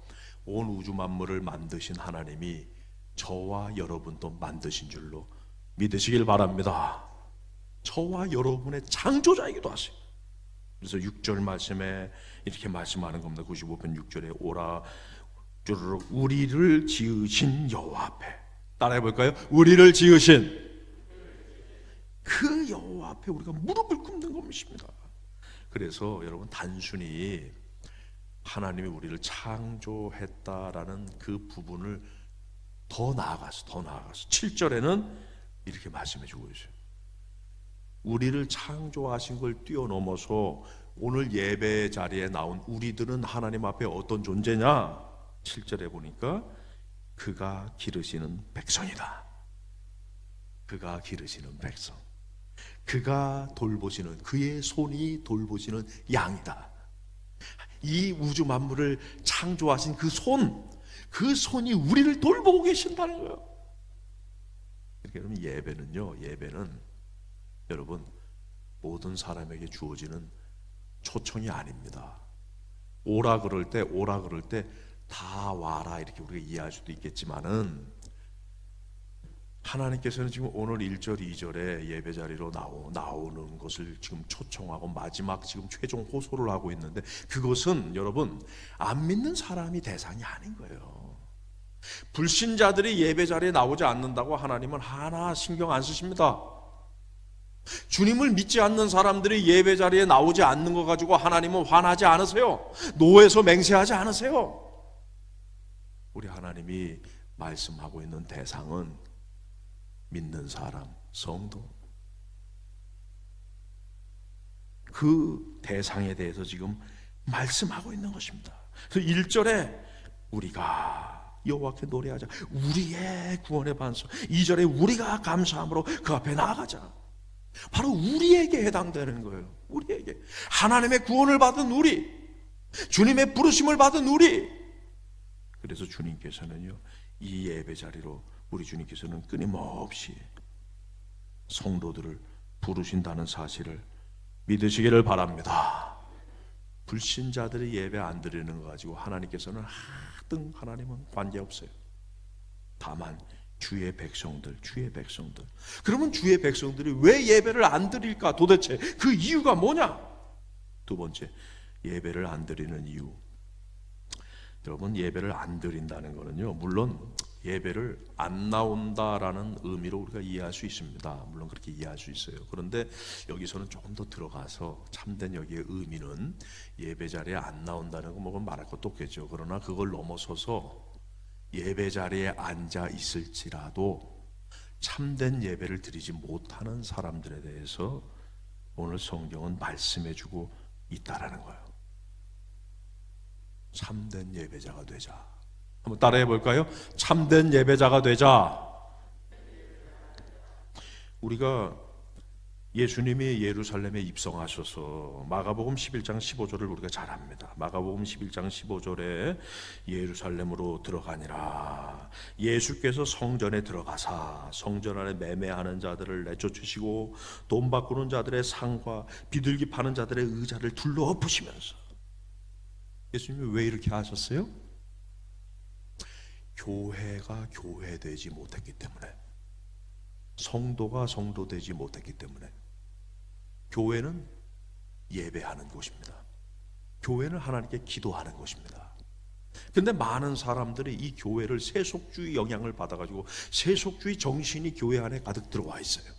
온 우주 만물을 만드신 하나님이 저와 여러분도 만드신 줄로 믿으시길 바랍니다. 저와 여러분의 창조자이기도 하세요. 그래서 6절 말씀에 이렇게 말씀하는 겁니다. 95편 6절에 오라 주르륵 우리를 지으신 여호와 앞에, 따라해 볼까요? 우리를 지으신 그 여호와 앞에 우리가 무릎을 꿇는 것입니다. 그래서 여러분 단순히 하나님이 우리를 창조했다라는 그 부분을 더 나아가서 7절에는 이렇게 말씀해 주고 있어요. 우리를 창조하신 걸 뛰어넘어서 오늘 예배 자리에 나온 우리들은 하나님 앞에 어떤 존재냐? 7절에 보니까 그가 기르시는 백성이다. 그가 기르시는 백성, 그가 돌보시는, 그의 손이 돌보시는 양이다. 이 우주 만물을 창조하신 그 손, 그 손이 우리를 돌보고 계신다는 거예요. 여러분 예배는요, 예배는 여러분 모든 사람에게 주어지는 초청이 아닙니다. 오라 그럴 때 다 와라 이렇게 우리가 이해할 수도 있겠지만은, 하나님께서는 지금 오늘 1절 2절에 예배 자리로 나오는 것을 지금 초청하고 마지막 지금 최종 호소를 하고 있는데, 그것은 여러분 안 믿는 사람이 대상이 아닌 거예요. 불신자들이 예배 자리에 나오지 않는다고 하나님은 하나 신경 안 쓰십니다. 주님을 믿지 않는 사람들이 예배 자리에 나오지 않는 거 가지고 하나님은 화나지 않으세요. 노에서 맹세하지 않으세요. 우리 하나님이 말씀하고 있는 대상은 믿는 사람, 성도. 그 대상에 대해서 지금 말씀하고 있는 것입니다. 그래서 1절에 우리가 여호와께 노래하자, 우리의 구원의 반석. 2절에 우리가 감사함으로 그 앞에 나아가자. 바로 우리에게 해당되는 거예요. 우리에게. 하나님의 구원을 받은 우리, 주님의 부르심을 받은 우리. 그래서 주님께서는요, 이 예배 자리로 우리 주님께서는 끊임없이 성도들을 부르신다는 사실을 믿으시기를 바랍니다. 불신자들이 예배 안 드리는 거 가지고 하나님께서는 하등 하나님은 관계없어요. 다만 주의 백성들. 그러면 주의 백성들이 왜 예배를 안 드릴까? 도대체 그 이유가 뭐냐? 두 번째, 예배를 안 드리는 이유. 여러분, 예배를 안 드린다는 거는요, 물론 예배를 안 나온다라는 의미로 우리가 이해할 수 있습니다. 물론 그렇게 이해할 수 있어요. 그런데 여기서는 조금 더 들어가서 참된 여기의 의미는 예배 자리에 안 나온다는 거 뭐 말할 것도 없겠죠. 그러나 그걸 넘어서서 예배 자리에 앉아 있을지라도 참된 예배를 드리지 못하는 사람들에 대해서 오늘 성경은 말씀해주고 있다라는 거예요. 참된 예배자가 되자. 한번 따라해 볼까요? 참된 예배자가 되자. 우리가 예수님이 예루살렘에 입성하셔서 마가복음 11장 15절을 우리가 잘 압니다. 마가복음 11장 15절에 예루살렘으로 들어가니라. 예수께서 성전에 들어가사 성전 안에 매매하는 자들을 내쫓으시고 돈 바꾸는 자들의 상과 비둘기 파는 자들의 의자를 둘러 엎으시면서. 예수님이 왜 이렇게 하셨어요? 교회가 교회되지 못했기 때문에, 성도가 성도되지 못했기 때문에. 교회는 예배하는 곳입니다. 교회는 하나님께 기도하는 곳입니다. 근데 많은 사람들이 이 교회를 세속주의 영향을 받아가지고 세속주의 정신이 교회 안에 가득 들어와 있어요.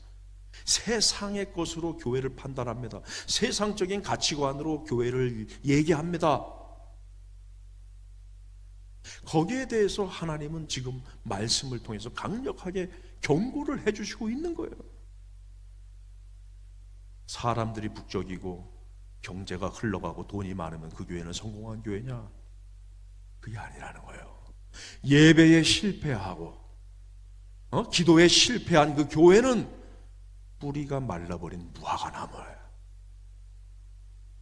세상의 것으로 교회를 판단합니다. 세상적인 가치관으로 교회를 얘기합니다. 거기에 대해서 하나님은 지금 말씀을 통해서 강력하게 경고를 해주시고 있는 거예요. 사람들이 북적이고 경제가 흘러가고 돈이 많으면 그 교회는 성공한 교회냐? 그게 아니라는 거예요. 예배에 실패하고 기도에 실패한 그 교회는 뿌리가 말라버린 무화과 나무예요.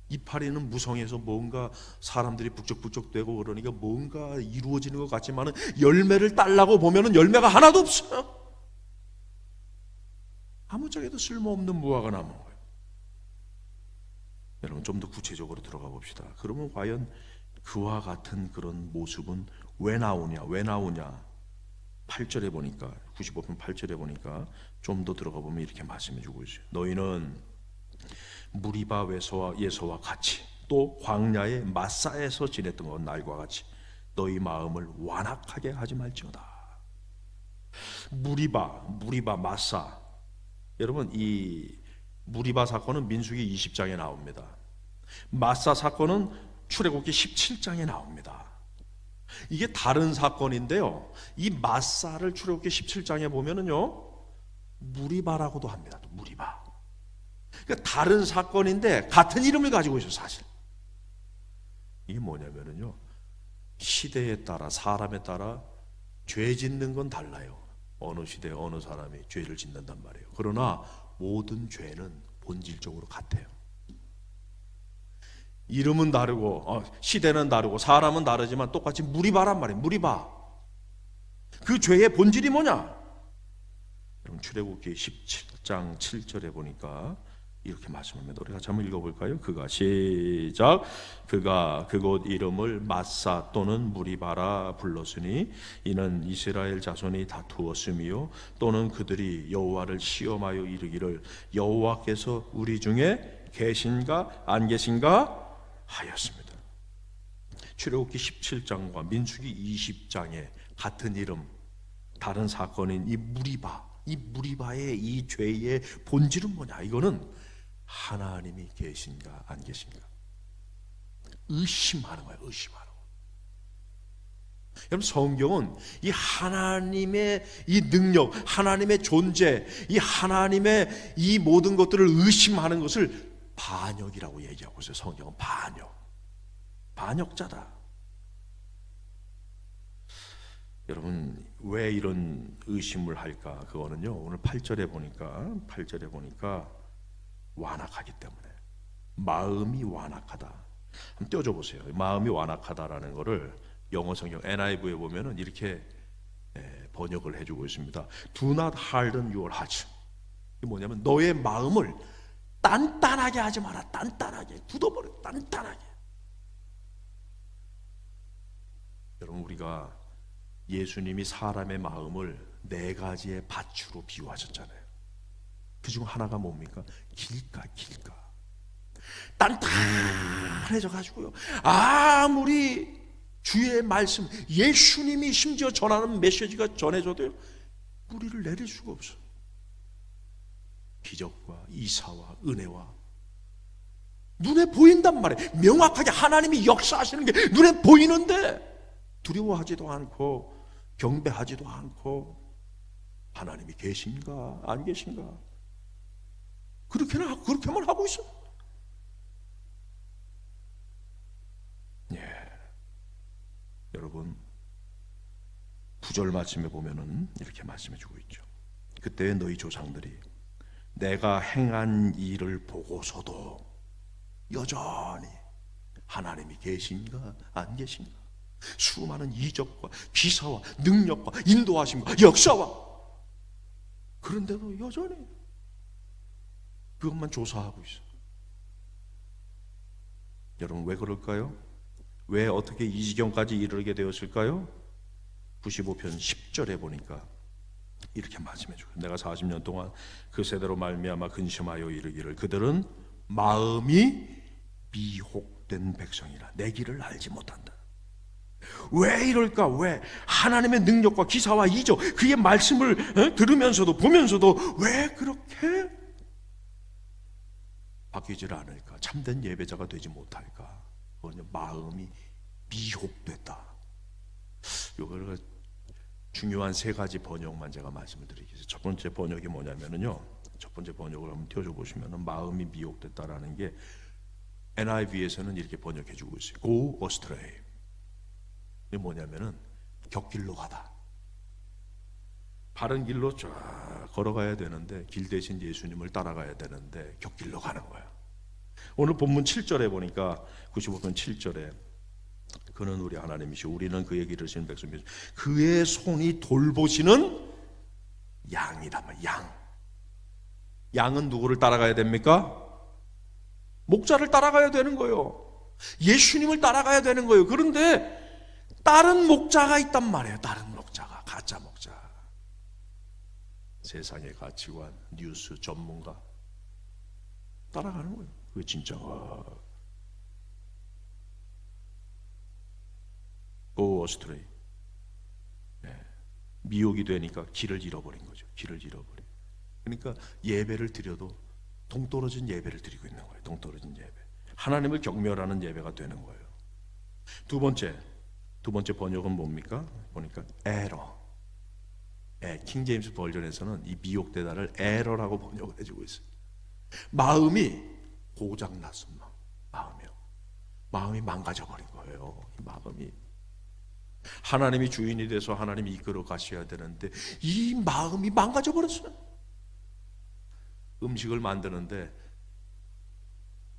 이파리는 무성해서 뭔가 사람들이 북적북적대고 그러니까 뭔가 이루어지는 것 같지만 열매를 따려고 보면 열매가 하나도 없어요. 아무짝에도 쓸모없는 무화과 나무인 거예요. 여러분, 좀 더 구체적으로 들어가 봅시다. 그러면 과연 그와 같은 그런 모습은 왜 나오냐? 8절에 보니까, 95편 8절에 보니까 좀 더 들어가 보면 이렇게 말씀해 주고 있어요. 너희는 무리바 예서와 같이 또 광야의 마사에서 지냈던 것 날과 같이 너희 마음을 완악하게 하지 말지어다. 무리바 마사. 여러분, 이 무리바 사건은 민수기 20장에 나옵니다. 마사 사건은 출애굽기 17장에 나옵니다. 이게 다른 사건인데요, 이 마사를 출애굽기 17장에 보면은요 무리바라고도 합니다. 무리바. 그러니까 다른 사건인데 같은 이름을 가지고 있어요. 사실 이게 뭐냐면은요, 시대에 따라 사람에 따라 죄 짓는 건 달라요. 어느 시대에 어느 사람이 죄를 짓는단 말이에요. 그러나 모든 죄는 본질적으로 같아요. 이름은 다르고 시대는 다르고 사람은 다르지만 똑같이 무리바란 말이에요. 무리바. 그 죄의 본질이 뭐냐? 여러분, 출애굽기 17장 7절에 보니까 이렇게 말씀합니다. 우리 같이 한번 읽어볼까요? 시작. 그가 그곳 이름을 마사 또는 무리바라 불렀으니 이는 이스라엘 자손이 다투었음이요 또는 그들이 여호와를 시험하여 이르기를 여호와께서 우리 중에 계신가 안 계신가 하였습니다. 출애굽기 17장과 민수기 20장에 같은 이름 다른 사건인 이 무리바, 이 무리바의 이 죄의 본질은 뭐냐? 이거는 하나님이 계신가 안 계신가? 의심하는 거예요. 의심하는 거. 여러분, 성경은 이 하나님의 이 능력, 하나님의 존재, 이 하나님의 이 모든 것들을 의심하는 것을 반역이라고 얘기하고 있어요. 성경은 반역자다. 여러분, 왜 이런 의심을 할까? 그거는요, 오늘 8절에 보니까 완악하기 때문에, 마음이 완악하다. 한번 띄워줘 보세요. 마음이 완악하다라는 거를 영어 성경 NIV에 보면은 이렇게 번역을 해주고 있습니다. Do not harden your heart. 이게 뭐냐면 너의 마음을 단단하게 하지 마라. 단단하게 굳어버려. 단단하게. 여러분, 우리가 예수님이 사람의 마음을 4가지의 밭으로 비유하셨잖아요. 그중 하나가 뭡니까? 길가. 단단해져 가지고요, 아무리 주의 말씀, 예수님이 심지어 전하는 메시지가 전해져도요, 뿌리를 내릴 수가 없어. 기적과 이사와 은혜와 눈에 보인단 말이에요. 명확하게 하나님이 역사하시는 게 눈에 보이는데 두려워하지도 않고 경배하지도 않고, 하나님이 계신가 안 계신가 그렇게만 하고 있어. 여러분, 9절 말씀에 보면은 이렇게 말씀해 주고 있죠. 그때 너희 조상들이 내가 행한 일을 보고서도 여전히 하나님이 계신가 안 계신가, 수많은 이적과 기사와 능력과 인도하심과 역사와, 그런데도 여전히 그것만 조사하고 있어. 여러분, 왜 그럴까요? 왜 어떻게 이 지경까지 이르게 되었을까요? 95편 10절에 보니까 이렇게 말씀해 줘요. 내가 40년 동안 그 세대로 말미암아 근심하여 이르기를 그들은 마음이 미혹된 백성이라 내 길을 알지 못한다. 왜 이럴까? 왜 하나님의 능력과 기사와 이적, 그의 말씀을 들으면서도 보면서도 왜 그렇게 바뀌질 않을까? 참된 예배자가 되지 못할까? 그건 마음이 미혹됐다. 이걸 중요한 3가지 번역만 제가 말씀을 드리겠습니다. 첫 번째 번역이 뭐냐면요, 첫 번째 번역을 한번 띄워줘 보시면은 마음이 미혹됐다라는 게 NIV에서는 이렇게 번역해 주고 있어요. Go astray. 이게 뭐냐면은 곁길로 가다. 바른 길로 쫙 걸어가야 되는데, 길 대신 예수님을 따라가야 되는데 곁길로 가는 거예요. 오늘 본문 7절에 보니까 95편 7절에 그는 우리 하나님이시오 우리는 그의 기르시는 백성이시오 그의 손이 돌보시는 양이다. 양은 누구를 따라가야 됩니까? 목자를 따라가야 되는 거예요. 예수님을 따라가야 되는 거예요. 그런데 다른 목자가 있단 말이에요. 다른 목자가, 가짜 목자. 세상의 가치관, 뉴스, 전문가 따라가는 거예요. 그게 진짜가. Go astray. 미혹이 되니까 길을 잃어버린 거죠. 길을 잃어버린. 그러니까 예배를 드려도 동떨어진 예배를 드리고 있는 거예요. 동떨어진 예배. 하나님을 경멸하는 예배가 되는 거예요. 두 번째 번역은 뭡니까? 보니까 error. 킹 제임스 버전에서는 이 미혹되다를 error라고 번역을 해주고 있어요. 마음이 고장났어. 마음이 망가져버린 거예요. 이 마음이. 하나님이 주인이 돼서 하나님이 이끌어 가셔야 되는데 이 마음이 망가져버렸어요. 음식을 만드는데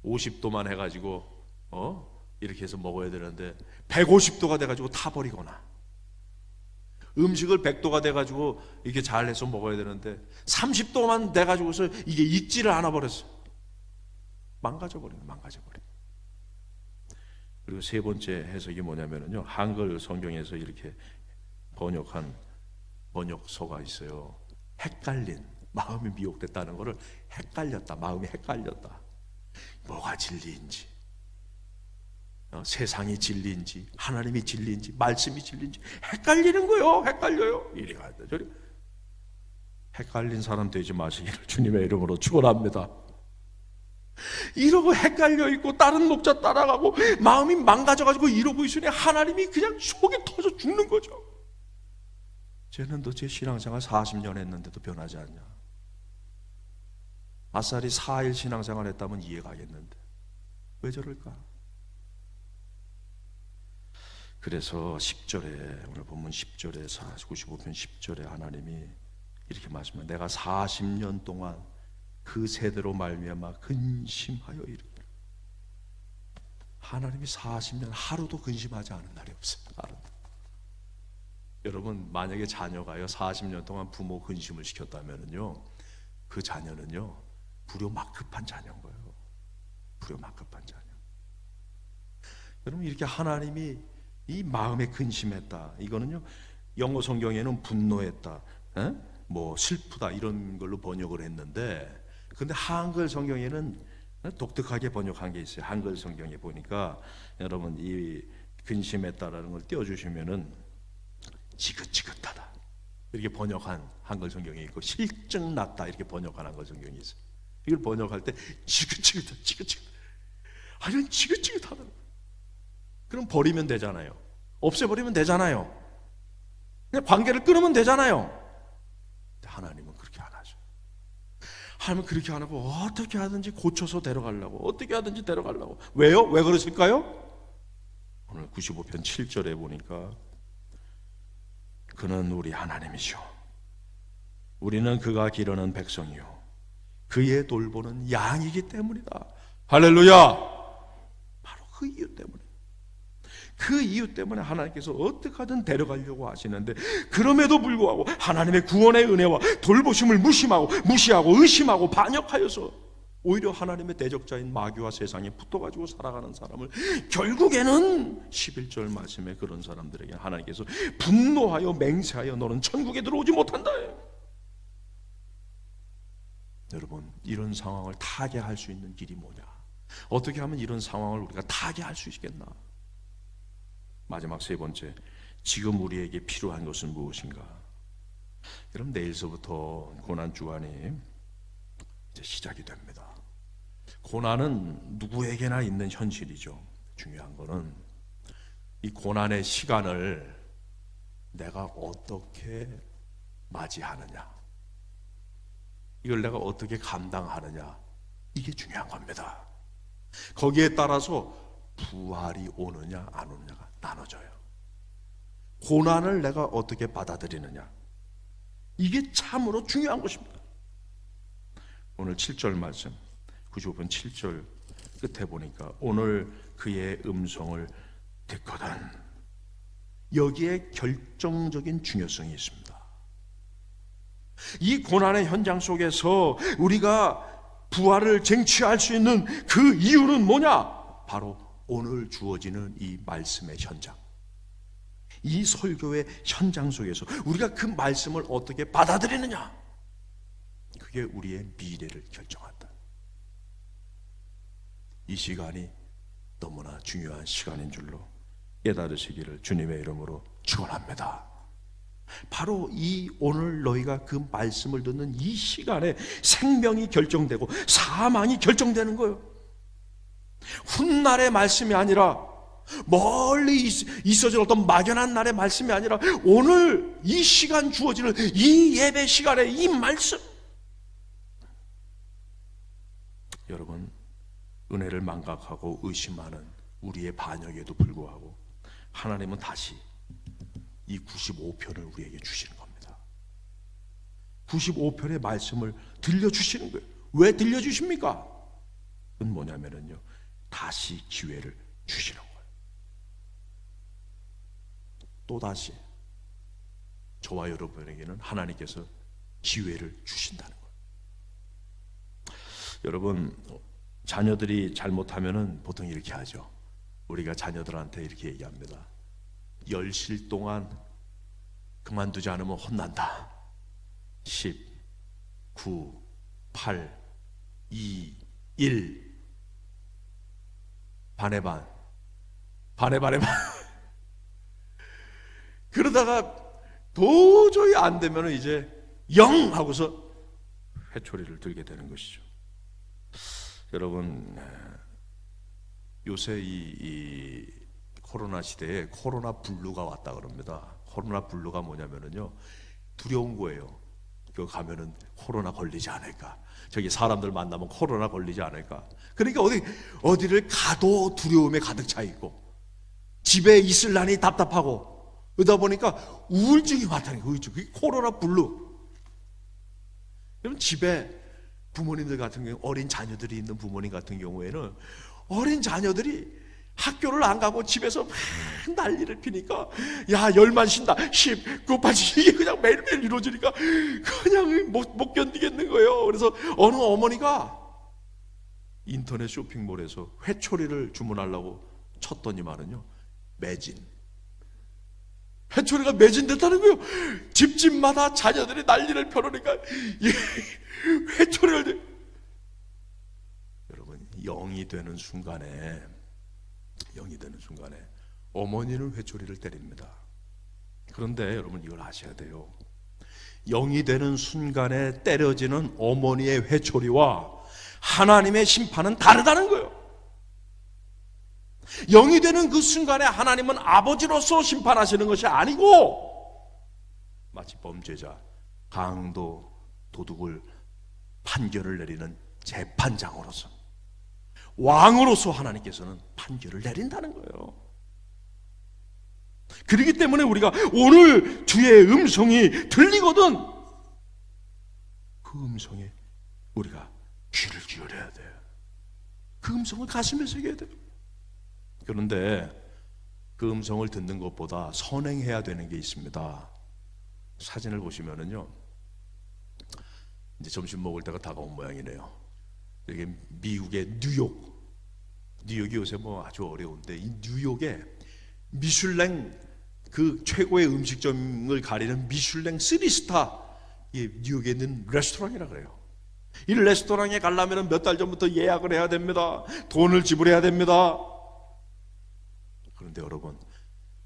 50도만 해가지고 이렇게 해서 먹어야 되는데 150도가 돼가지고 타버리거나, 음식을 100도가 돼가지고 이렇게 잘해서 먹어야 되는데 30도만 돼가지고서 이게 익지를 않아 버렸어요. 망가져버린. 그리고 3번째 해석이 뭐냐면요, 한글 성경에서 이렇게 번역한 번역서가 있어요. 헷갈린, 마음이 미혹됐다는 것을 헷갈렸다. 마음이 헷갈렸다. 뭐가 진리인지, 세상이 진리인지, 하나님이 진리인지, 말씀이 진리인지 헷갈리는 거예요. 헷갈려요. 이리 가야 돼, 저리. 헷갈린 사람 되지 마시기를 주님의 이름으로 축원합니다. 이러고 헷갈려 있고 다른 목자 따라가고 마음이 망가져가지고 이러고 있으니 하나님이 그냥 속이 터져 죽는 거죠. 쟤는 도대체 신앙생활 40년 했는데도 변하지 않냐. 아싸리 4일 신앙생활 했다면 이해가겠는데 왜 저럴까? 그래서 10절에 오늘 본문 10절에 95편 10절에 하나님이 이렇게 말씀합니다. 내가 40년 동안 그 세대로 말미암아 근심하여 이르기를. 하나님이 40년 하루도 근심하지 않은 날이 없어요. 하루도. 여러분 만약에 자녀가요 40년 동안 부모 근심을 시켰다면은요 그 자녀는요 불효막급한 자녀인 거예요. 불효막급한 자녀. 여러분 이렇게 하나님이 이 마음에 근심했다. 이거는요 영어 성경에는 분노했다, 뭐 슬프다 이런 걸로 번역을 했는데, 근데 한글 성경에는 독특하게 번역한 게 있어요. 한글 성경에 보니까 여러분 이 근심했다라는 걸 띄워주시면은 지긋지긋하다 이렇게 번역한 한글 성경이 있고, 실증났다 이렇게 번역한 한글 성경이 있어요. 이걸 번역할 때 지긋지긋하다, 지긋지긋. 아니 지긋지긋하다. 그럼 버리면 되잖아요. 없애버리면 되잖아요. 그냥 관계를 끊으면 되잖아요. 근데 하나님은 그렇게 안 하죠. 하나님은 그렇게 안 하고 어떻게 하든지 고쳐서 데려가려고, 어떻게 하든지 데려가려고. 왜요? 왜 그러실까요? 오늘 95편 7절에 보니까 그는 우리 하나님이시오. 우리는 그가 기르는 백성이요 그의 돌보는 양이기 때문이다. 할렐루야. 바로 그 이유 때문에, 그 이유 때문에 하나님께서 어떻게 하든 데려가려고 하시는데, 그럼에도 불구하고 하나님의 구원의 은혜와 돌보심을 무시하고 의심하고 반역하여서 오히려 하나님의 대적자인 마귀와 세상에 붙어가지고 살아가는 사람을 결국에는 11절 말씀에 그런 사람들에게 하나님께서 분노하여 맹세하여 너는 천국에 들어오지 못한다. 여러분 이런 상황을 타개할 수 있는 길이 뭐냐? 어떻게 하면 이런 상황을 우리가 타개할 수 있겠나? 마지막 세 번째, 지금 우리에게 필요한 것은 무엇인가? 여러분 내일서부터 고난 주간이 이제 시작이 됩니다. 고난은 누구에게나 있는 현실이죠. 중요한 거는 이 고난의 시간을 내가 어떻게 맞이하느냐, 이걸 내가 어떻게 감당하느냐, 이게 중요한 겁니다. 거기에 따라서 부활이 오느냐 안 오느냐가 나눠져요. 고난을 내가 어떻게 받아들이느냐, 이게 참으로 중요한 것입니다. 오늘 7절 말씀 95편 7절 끝에 보니까 오늘 그의 음성을 듣거든, 여기에 결정적인 중요성이 있습니다. 이 고난의 현장 속에서 우리가 부활을 쟁취할 수 있는 그 이유는 뭐냐? 바로 오늘 주어지는 이 말씀의 현장, 이 설교의 현장 속에서 우리가 그 말씀을 어떻게 받아들이느냐, 그게 우리의 미래를 결정한다. 이 시간이 너무나 중요한 시간인 줄로 깨달으시기를 주님의 이름으로 축원합니다. 바로 이 오늘 너희가 그 말씀을 듣는 이 시간에 생명이 결정되고 사망이 결정되는 거예요. 훗날의 말씀이 아니라, 멀리 있어질 어떤 막연한 날의 말씀이 아니라, 오늘 이 시간 주어지는 이 예배 시간에 이 말씀. 여러분 은혜를 망각하고 의심하는 우리의 반역에도 불구하고 하나님은 다시 이 95편을 우리에게 주시는 겁니다. 95편의 말씀을 들려주시는 거예요. 왜 들려주십니까? 그건 뭐냐면요, 다시 기회를 주시는 거예요. 또다시 저와 여러분에게는 하나님께서 기회를 주신다는 거예요. 여러분 자녀들이 잘못하면은 보통 이렇게 하죠. 우리가 자녀들한테 이렇게 얘기합니다. 10실 동안 그만두지 않으면 혼난다. 10, 9, 8, 2, 1. 반의 반. 반의 반의 반. 그러다가 도저히 안 되면은 이제 영 하고서 회초리를 들게 되는 것이죠. 여러분, 요새 이 코로나 시대에 코로나 블루가 왔다 그럽니다. 코로나 블루가 뭐냐면은요, 두려운 거예요. 그 가면은 코로나 걸리지 않을까, 저기 사람들 만나면 코로나 걸리지 않을까. 그러니까 어디를 가도 두려움에 가득 차 있고, 집에 있을라니 답답하고, 그러다 보니까 우울증이 왔다는 거예요. 우울증. 그게 코로나 블루. 그럼 집에 부모님들 같은 경우, 어린 자녀들이 있는 부모님 같은 경우에는 어린 자녀들이 학교를 안 가고 집에서 막 난리를 피니까, 야, 열만 쉰다, 10, 9, 8, 이게 그냥 매일매일 이루어지니까 그냥 못 견디겠는 거예요. 그래서 어느 어머니가 인터넷 쇼핑몰에서 회초리를 주문하려고 쳤더니만은요, 매진. 회초리가 매진됐다는 거예요. 집집마다 자녀들이 난리를 펴놓으니까 회초리를. 여러분, 영이 되는 순간에 어머니는 회초리를 때립니다. 그런데 여러분, 이걸 아셔야 돼요. 영이 되는 순간에 때려지는 어머니의 회초리와 하나님의 심판은 다르다는 거예요. 영이 되는 그 순간에 하나님은 아버지로서 심판하시는 것이 아니고, 마치 범죄자, 강도, 도둑을 판결을 내리는 재판장으로서, 왕으로서 하나님께서는 판결을 내린다는 거예요. 그렇기 때문에 우리가 오늘 주의 음성이 들리거든, 그 음성에 우리가 귀를 기울여야 돼요. 그 음성을 가슴에 새겨야 돼요. 그런데 그 음성을 듣는 것보다 선행해야 되는 게 있습니다. 사진을 보시면은요, 이제 점심 먹을 때가 다가온 모양이네요. 이게 미국의 뉴욕이 요새 뭐 아주 어려운데, 이 뉴욕에 미슐랭, 그 최고의 음식점을 가리는 미슐랭 3스타, 이 뉴욕에 있는 레스토랑이라 그래요. 이 레스토랑에 가려면 몇 달 전부터 예약을 해야 됩니다. 돈을 지불해야 됩니다. 그런데 여러분,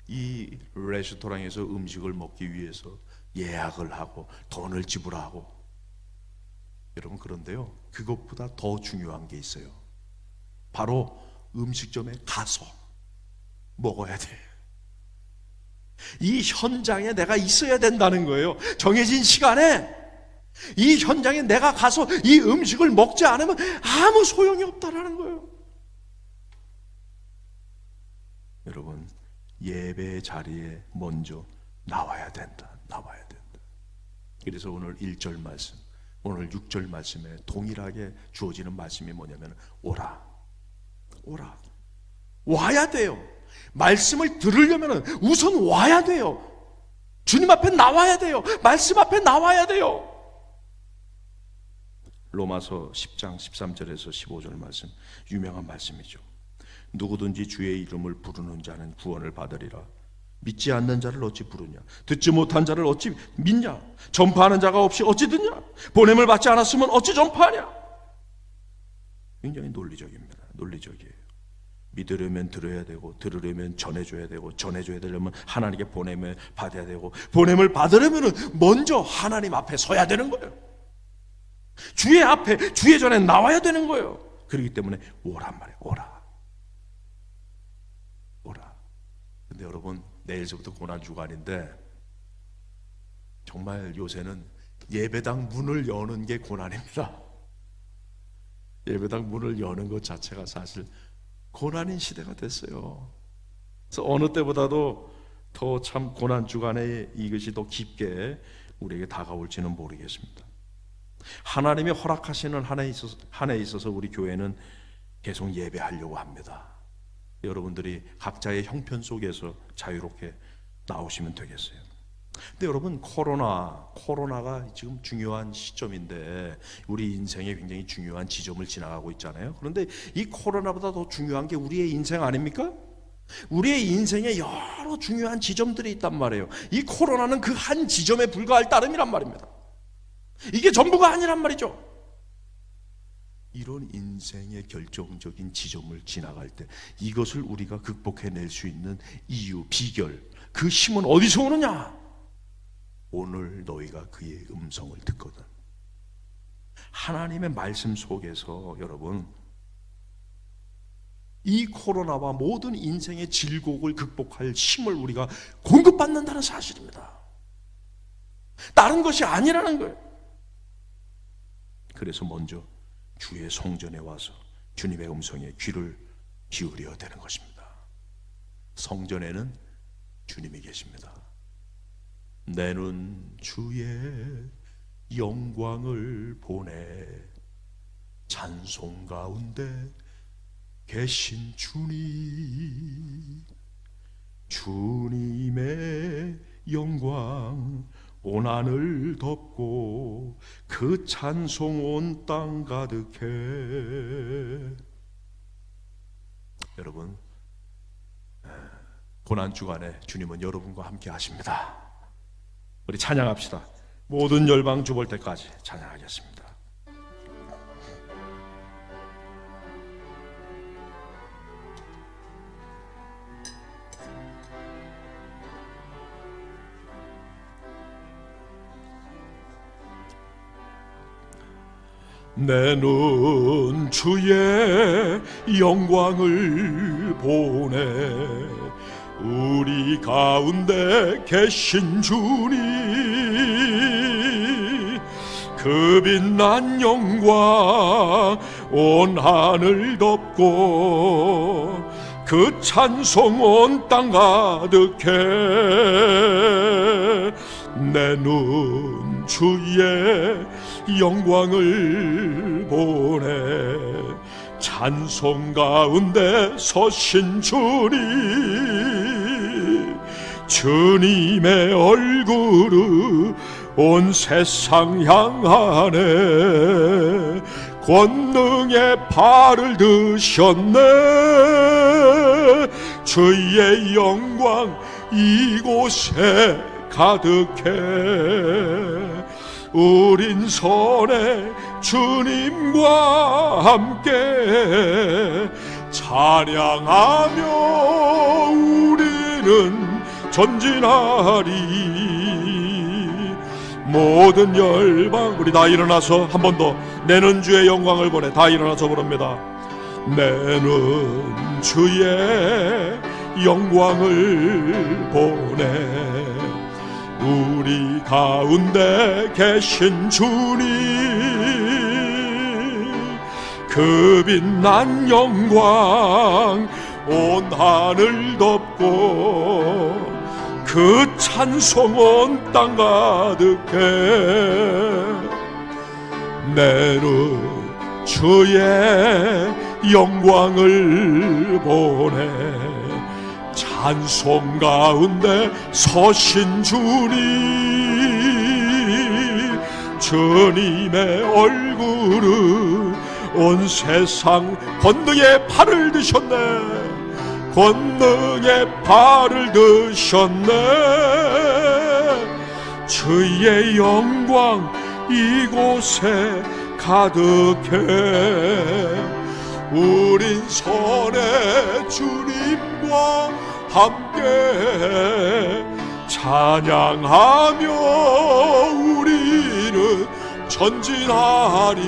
이 레스토랑에서 음식을 먹기 위해서 예약을 하고 돈을 지불하고, 여러분, 그런데요, 그것보다 더 중요한 게 있어요. 바로 음식점에 가서 먹어야 돼. 이 현장에 내가 있어야 된다는 거예요. 정해진 시간에 이 현장에 내가 가서 이 음식을 먹지 않으면 아무 소용이 없다라는 거예요. 여러분, 예배 자리에 먼저 나와야 된다. 그래서 오늘 1절 말씀, 오늘 6절 말씀에 동일하게 주어지는 말씀이 뭐냐면, 오라. 와야 돼요. 말씀을 들으려면 우선 와야 돼요. 주님 앞에 나와야 돼요. 말씀 앞에 나와야 돼요. 로마서 10장 13절에서 15절 말씀, 유명한 말씀이죠. 누구든지 주의 이름을 부르는 자는 구원을 받으리라. 믿지 않는 자를 어찌 부르냐? 듣지 못한 자를 어찌 믿냐? 전파하는 자가 없이 어찌 듣냐? 보냄을 받지 않았으면 어찌 전파하냐? 굉장히 논리적이에요. 믿으려면 들어야 되고, 들으려면 전해줘야 되고, 전해줘야 되려면 하나님께 보냄을 받아야 되고, 보냄을 받으려면 먼저 하나님 앞에 서야 되는 거예요. 주의 앞에, 주의 전에 나와야 되는 거예요. 그렇기 때문에 오란 말이에요. 오라. 근데 여러분, 내일서부터 고난주간인데, 정말 요새는 예배당 문을 여는 게 고난입니다. 예배당 문을 여는 것 자체가 사실 고난인 시대가 됐어요. 그래서 어느 때보다도 더 참 고난주간에 이것이 더 깊게 우리에게 다가올지는 모르겠습니다. 하나님이 허락하시는 한 해에 있어서 우리 교회는 계속 예배하려고 합니다. 여러분들이 각자의 형편 속에서 자유롭게 나오시면 되겠어요. 근데 여러분, 코로나가 지금 중요한 시점인데, 우리 인생에 굉장히 중요한 지점을 지나가고 있잖아요. 그런데 이 코로나보다 더 중요한 게 우리의 인생 아닙니까? 우리의 인생에 여러 중요한 지점들이 있단 말이에요. 이 코로나는 그 한 지점에 불과할 따름이란 말입니다. 이게 전부가 아니란 말이죠. 이런 인생의 결정적인 지점을 지나갈 때 이것을 우리가 극복해낼 수 있는 이유, 비결, 그 힘은 어디서 오느냐? 오늘 너희가 그의 음성을 듣거든. 하나님의 말씀 속에서 여러분, 이 코로나와 모든 인생의 질곡을 극복할 힘을 우리가 공급받는다는 사실입니다. 다른 것이 아니라는 거예요. 그래서 먼저 주의 성전에 와서 주님의 음성에 귀를 기울여야 되는 것입니다. 성전에는 주님이 계십니다. 내 눈 주의 영광을 보내, 찬송 가운데 계신 주님, 주님의 영광 온 하늘 덮고 그 찬송 온 땅 가득해. 여러분, 고난주간에 주님은 여러분과 함께 하십니다. 우리 찬양합시다. 모든 열방 주볼 때까지 찬양하겠습니다. 내 눈 주의 영광을 보내, 우리 가운데 계신 주님, 그 빛난 영광 온 하늘 덮고 그 찬송 온 땅 가득해. 내 눈 주의 영광을 보내, 찬송 가운데 서신 주님, 주님의 얼굴을 온 세상 향하네. 권능의 발을 드셨네. 주의 영광 이곳에 가득해. 우린 선에 주님과 함께 찬양하며 우리는 전진하리. 모든 열방, 우리 다 일어나서 한 번 더 내는 주의 영광을 보내. 다 일어나서 부릅니다. 내는 주의 영광을 보내, 우리 가운데 계신 주님, 그 빛난 영광 온 하늘 덮고 그 찬송 온 땅 가득해. 내는 주의 영광을 보내, 찬송 가운데 서신 주님, 주님의 얼굴을 온 세상 권능의 팔을 드셨네. 권능의 발을 드셨네. 주의 영광 이곳에 가득해. 우린 선의 주님과 함께 찬양하며 우리는 전진하리.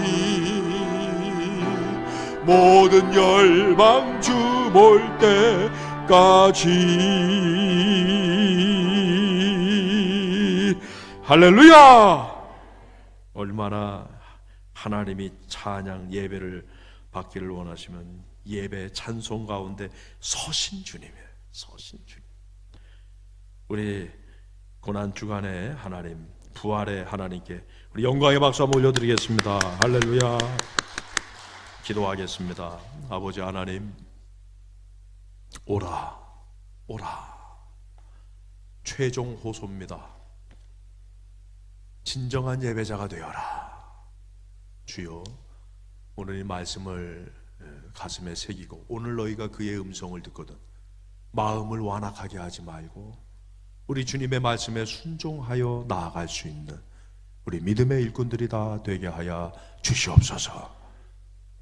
모든 열방 주 볼 때까지. 할렐루야! 얼마나 하나님이 찬양 예배를 받기를 원하시면 예배 찬송 가운데 서신 주님이에요. 서신 주님. 우리 고난 주간에 하나님, 부활의 하나님께 우리 영광의 박수 한번 올려드리겠습니다. 할렐루야. 기도하겠습니다. 아버지 하나님, 오라 오라. 최종 호소입니다. 진정한 예배자가 되어라. 주여, 오늘 이 말씀을 가슴에 새기고 오늘 너희가 그의 음성을 듣거든 마음을 완악하게 하지 말고 우리 주님의 말씀에 순종하여 나아갈 수 있는 우리 믿음의 일꾼들이 다 되게 하여 주시옵소서.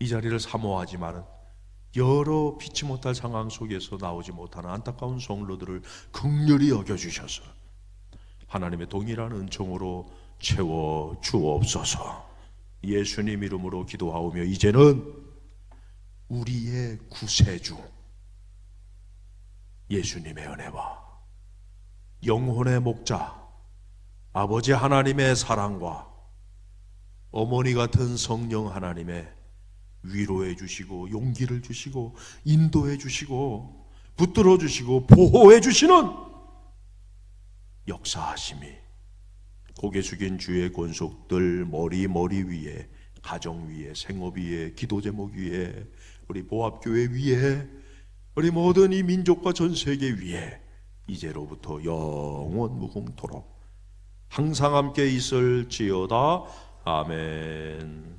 이 자리를 사모하지만은 여러 피치 못할 상황 속에서 나오지 못하는 안타까운 성도들을 긍휼히 여겨주셔서 하나님의 동일한 은총으로 채워 주옵소서. 예수님 이름으로 기도하오며 이제는 우리의 구세주 예수님의 은혜와 영혼의 목자 아버지 하나님의 사랑과 어머니 같은 성령 하나님의 위로해 주시고 용기를 주시고 인도해 주시고 붙들어 주시고 보호해 주시는 역사하심이 고개 숙인 주의 권속들 머리 위에 가정 위에 생업 위에 기도 제목 위에 우리 보합교회 위에 우리 모든 이 민족과 전 세계 위에 이제로부터 영원 무궁토록 항상 함께 있을지어다. 아멘.